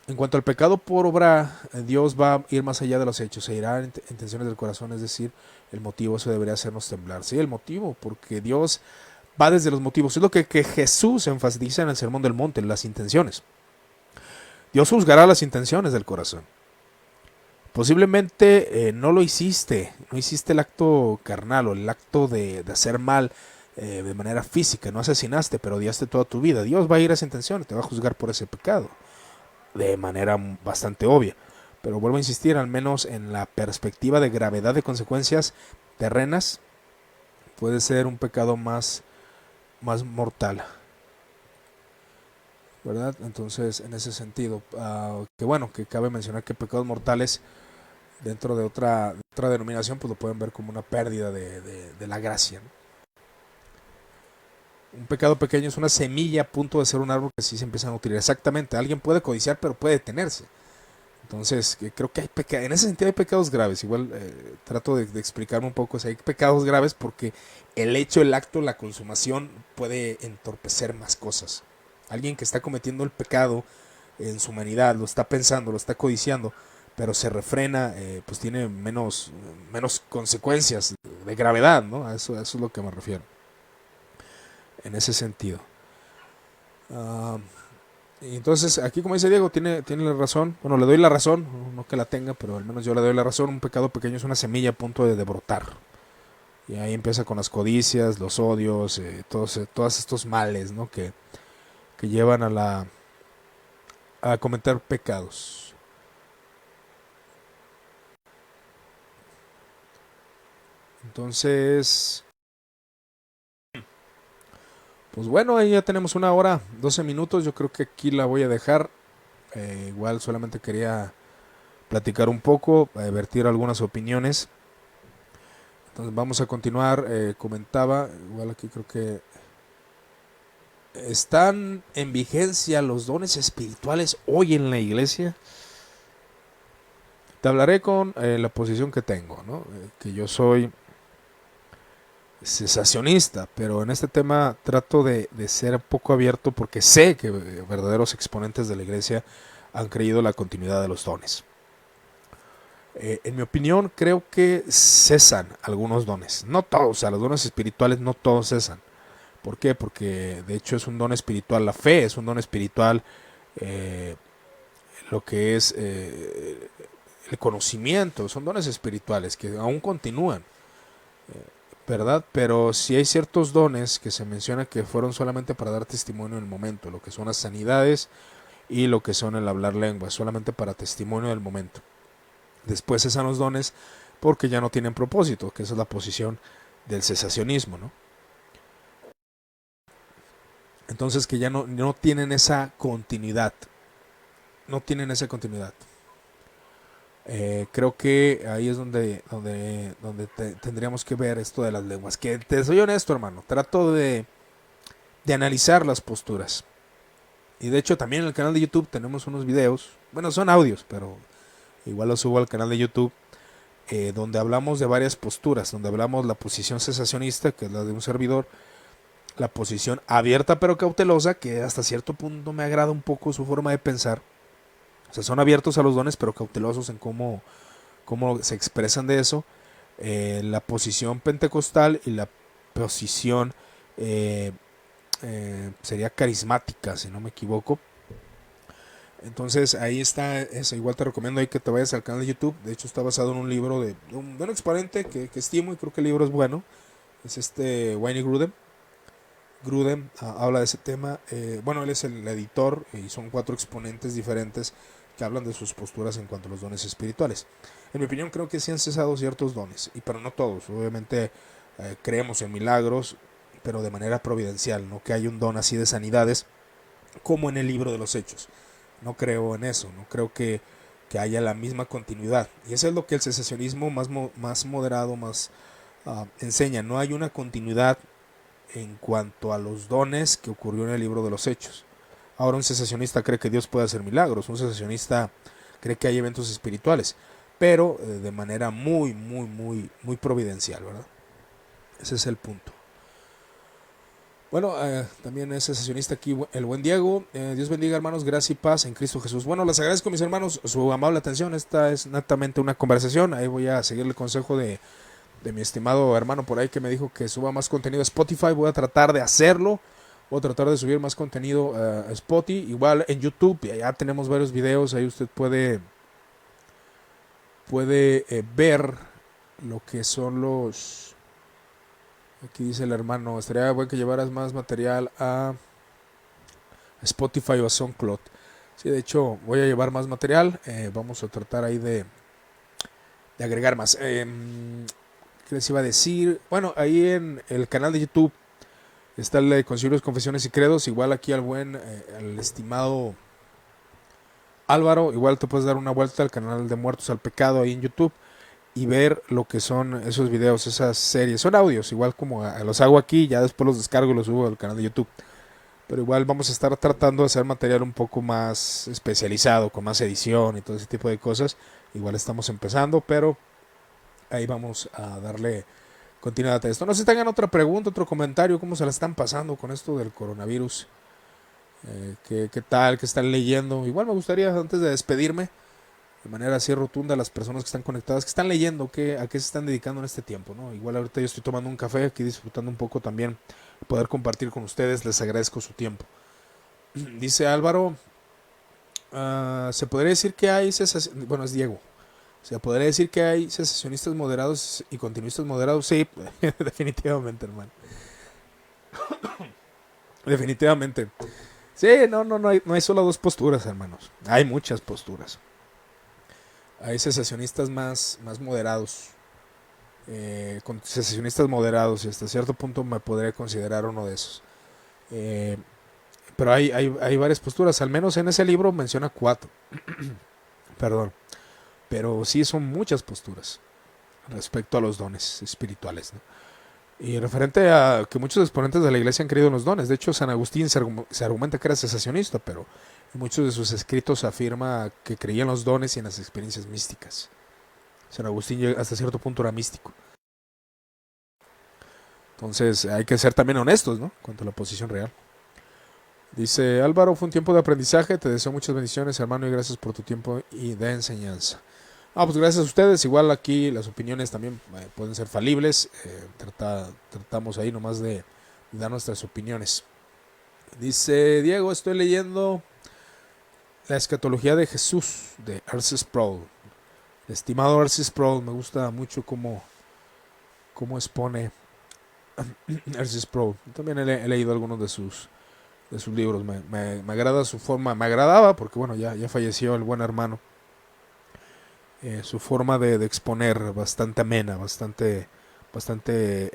En cuanto al pecado por obra, Dios va a ir más allá de los hechos, se irá en intenciones del corazón, es decir, el motivo. Eso debería hacernos temblar. Sí, el motivo, porque Dios va desde los motivos. Es lo que Jesús enfatiza en el Sermón del Monte, las intenciones. Dios juzgará las intenciones del corazón. Posiblemente no hiciste el acto carnal o el acto de hacer mal de manera física, no asesinaste, pero odiaste toda tu vida. Dios va a ir a esa intención, te va a juzgar por ese pecado, de manera bastante obvia. Pero vuelvo a insistir, al menos en la perspectiva de gravedad de consecuencias terrenas, puede ser un pecado más mortal, ¿verdad? Entonces, en ese sentido, que bueno, que cabe mencionar que pecados mortales dentro de otra denominación, pues lo pueden ver como una pérdida de la gracia, ¿no? Un pecado pequeño es una semilla a punto de ser un árbol que sí se empiezan a utilizar. Exactamente, alguien puede codiciar, pero puede detenerse. Entonces, creo que en ese sentido hay pecados graves. Igual trato de explicarme un poco. O sea, hay pecados graves porque el acto, la consumación puede entorpecer más cosas. Alguien que está cometiendo el pecado en su humanidad, lo está pensando, lo está codiciando, pero se refrena, pues tiene menos consecuencias de gravedad, ¿no? A eso es lo que me refiero. En ese sentido. Uh, y entonces, aquí como dice Diego, tiene la razón. Bueno, le doy la razón, no que la tenga, pero al menos yo le doy la razón. Un pecado pequeño es una semilla a punto de brotar. Y ahí empieza con las codicias, los odios, todos estos males, ¿no? Que llevan a cometer pecados. Entonces, pues bueno, ahí ya tenemos 1 hora, 12 minutos. Yo creo que aquí la voy a dejar. Igual solamente quería platicar un poco, vertir algunas opiniones. Entonces vamos a continuar. Comentaba, igual aquí creo que están en vigencia los dones espirituales hoy en la iglesia. Te hablaré con la posición que tengo, ¿no? Que yo soy cesacionista, pero en este tema trato de ser un poco abierto porque sé que verdaderos exponentes de la iglesia han creído la continuidad de los dones. En mi opinión, creo que cesan algunos dones, no todos, o sea, los dones espirituales no todos cesan. ¿Por qué? Porque de hecho es un don espiritual, la fe es un don espiritual, eh, lo que es el conocimiento, son dones espirituales que aún continúan, ¿verdad? Pero si hay ciertos dones que se menciona que fueron solamente para dar testimonio en el momento, lo que son las sanidades y lo que son el hablar lenguas, solamente para testimonio del momento. Después cesan los dones porque ya no tienen propósito, que esa es la posición del cesacionismo, ¿no? Entonces que ya no tienen esa continuidad, no tienen esa continuidad. Creo que ahí es donde tendríamos que ver esto de las lenguas. Que te soy honesto, hermano, trato de analizar las posturas. Y de hecho también en el canal de YouTube tenemos unos videos, bueno, son audios, pero igual los subo al canal de YouTube, donde hablamos de varias posturas, donde hablamos la posición cesacionista, que es la de un servidor, la posición abierta pero cautelosa, que hasta cierto punto me agrada un poco su forma de pensar. O sea, son abiertos a los dones pero cautelosos en cómo se expresan de eso. La posición pentecostal y la posición sería carismática, si no me equivoco. Entonces ahí está eso. Igual te recomiendo ahí que te vayas al canal de YouTube. De hecho está basado en un libro de un exponente que estimo y creo que el libro es bueno. Es Wayne Grudem. Grudem habla de ese tema. Bueno, él es el editor y son 4 exponentes diferentes que hablan de sus posturas en cuanto a los dones espirituales. En mi opinión creo que sí han cesado ciertos dones, pero no todos. Obviamente creemos en milagros, pero de manera providencial, no que hay un don así de sanidades como en el libro de los Hechos. No creo en eso, no creo que haya la misma continuidad. Y eso es lo que el cesacionismo más moderado, más enseña. No hay una continuidad en cuanto a los dones que ocurrió en el libro de los Hechos. Ahora un cesacionista cree que Dios puede hacer milagros, un cesacionista cree que hay eventos espirituales, pero de manera muy providencial, ¿verdad? Ese es el punto. Bueno, también es cesacionista aquí el buen Diego. Dios bendiga, hermanos, gracia y paz en Cristo Jesús. Bueno, les agradezco, mis hermanos, su amable atención. Esta es netamente una conversación. Ahí voy a seguir el consejo de mi estimado hermano por ahí que me dijo que suba más contenido a Spotify. Voy a tratar de hacerlo. Voy a tratar de subir más contenido a Spotify. Igual en YouTube, ya tenemos varios videos. Ahí usted puede ver lo que son los... Aquí dice el hermano, estaría bueno que llevaras más material a Spotify o a SoundCloud. Sí, de hecho, voy a llevar más material. Vamos a tratar ahí de agregar más. ¿Qué les iba a decir? Bueno, ahí en el canal de YouTube está el de Concilios, Confesiones y Credos. Igual aquí al estimado Álvaro. Igual te puedes dar una vuelta al canal de Muertos al Pecado ahí en YouTube y ver lo que son esos videos, esas series. Son audios, igual como los hago aquí, ya después los descargo y los subo al canal de YouTube. Pero igual vamos a estar tratando de hacer material un poco más especializado, con más edición y todo ese tipo de cosas. Igual estamos empezando, pero ahí vamos a darle continuidad a esto. No sé si tengan otra pregunta, otro comentario, cómo se la están pasando con esto del coronavirus. ¿Qué tal? ¿Qué están leyendo? Igual me gustaría, antes de despedirme, de manera así rotunda, a las personas que están conectadas, que están leyendo, a qué se están dedicando en este tiempo, ¿no? Igual ahorita yo estoy tomando un café aquí, disfrutando un poco también, poder compartir con ustedes, les agradezco su tiempo. Dice Álvaro, se podría decir que hay bueno, es Diego. Se podría decir que hay cesacionistas moderados y continuistas moderados. Sí, definitivamente, hermano. Definitivamente. Sí, no hay solo dos posturas, hermanos. Hay muchas posturas. Hay cesacionistas más moderados. Con cesacionistas moderados y hasta cierto punto me podría considerar uno de esos. Pero hay varias posturas. Al menos en ese libro menciona 4. Perdón. Pero sí son muchas posturas respecto a los dones espirituales, ¿no? Y referente a que muchos exponentes de la iglesia han creído en los dones. De hecho, San Agustín se argumenta que era cesacionista, pero en muchos de sus escritos afirma que creía en los dones y en las experiencias místicas. San Agustín hasta cierto punto era místico. Entonces hay que ser también honestos, ¿no? Cuanto a la posición real. Dice Álvaro, fue un tiempo de aprendizaje. Te deseo muchas bendiciones, hermano, y gracias por tu tiempo y de enseñanza. Pues gracias a ustedes. Igual aquí las opiniones también pueden ser falibles. Tratamos ahí nomás de dar nuestras opiniones. Dice Diego, estoy leyendo La escatología de Jesús de R.C. Sproul. Estimado R.C. Sproul, me gusta mucho cómo expone R.C. Sproul. También he leído algunos de sus libros. Me agrada su forma. Me agradaba porque bueno, ya falleció el buen hermano. Su forma de exponer bastante amena, bastante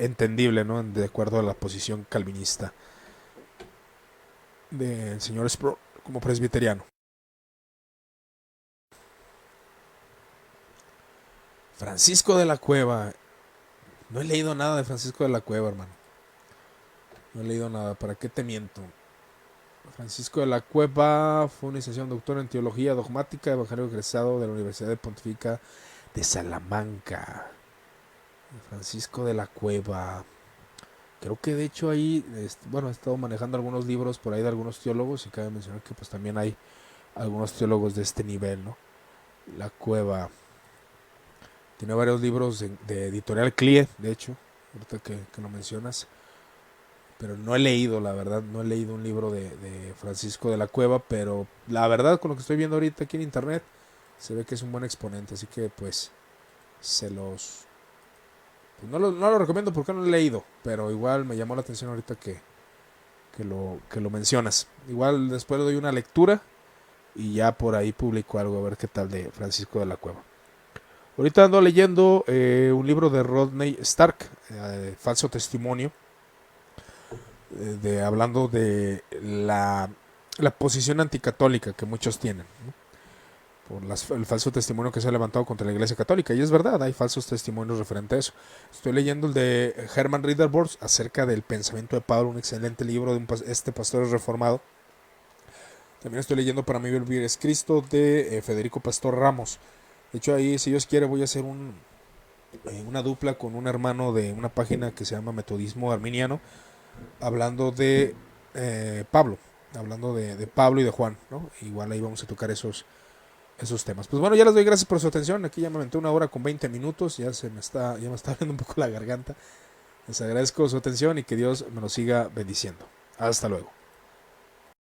entendible, ¿no? De acuerdo a la posición calvinista del señor Sproul como presbiteriano. Francisco de la Cueva. No he leído nada de Francisco de la Cueva, hermano. No he leído nada. ¿Para qué te miento? Francisco de la Cueva fue un licenciado doctor en teología dogmática, evangelio egresado de la Universidad Pontificia de Salamanca. Francisco de la Cueva. Creo que de hecho ahí, bueno, he estado manejando algunos libros por ahí de algunos teólogos y cabe mencionar que pues también hay algunos teólogos de este nivel, ¿no? La Cueva tiene varios libros de editorial CLIE, de hecho, ahorita que lo mencionas. pero no he leído, la verdad, no he leído un libro de Francisco de la Cueva, pero la verdad con lo que estoy viendo ahorita aquí en internet, se ve que es un buen exponente, así que pues se los... Pues no lo recomiendo porque no lo he leído, pero igual me llamó la atención ahorita que lo mencionas. Igual después le doy una lectura y ya por ahí publico algo, a ver qué tal de Francisco de la Cueva. Ahorita ando leyendo un libro de Rodney Stark, Falso Testimonio, hablando de la posición anticatólica que muchos tienen, ¿no? Por el falso testimonio que se ha levantado contra la Iglesia Católica. Y es verdad, hay falsos testimonios referente a eso. Estoy leyendo el de Herman Ridderborn acerca del pensamiento de Pablo, un excelente libro de este pastor reformado. También estoy leyendo Para mí vivir es Cristo de Federico Pastor Ramos. De hecho, ahí, si Dios quiere, voy a hacer una dupla con un hermano de una página que se llama Metodismo Arminiano, hablando de Pablo, hablando de Pablo y de Juan, ¿no? Igual ahí vamos a tocar esos temas. Pues bueno, ya les doy gracias por su atención. Aquí ya me aventé 1 hora con 20 minutos, ya me está abriendo un poco la garganta. Les agradezco su atención y que Dios me lo siga bendiciendo. Hasta luego.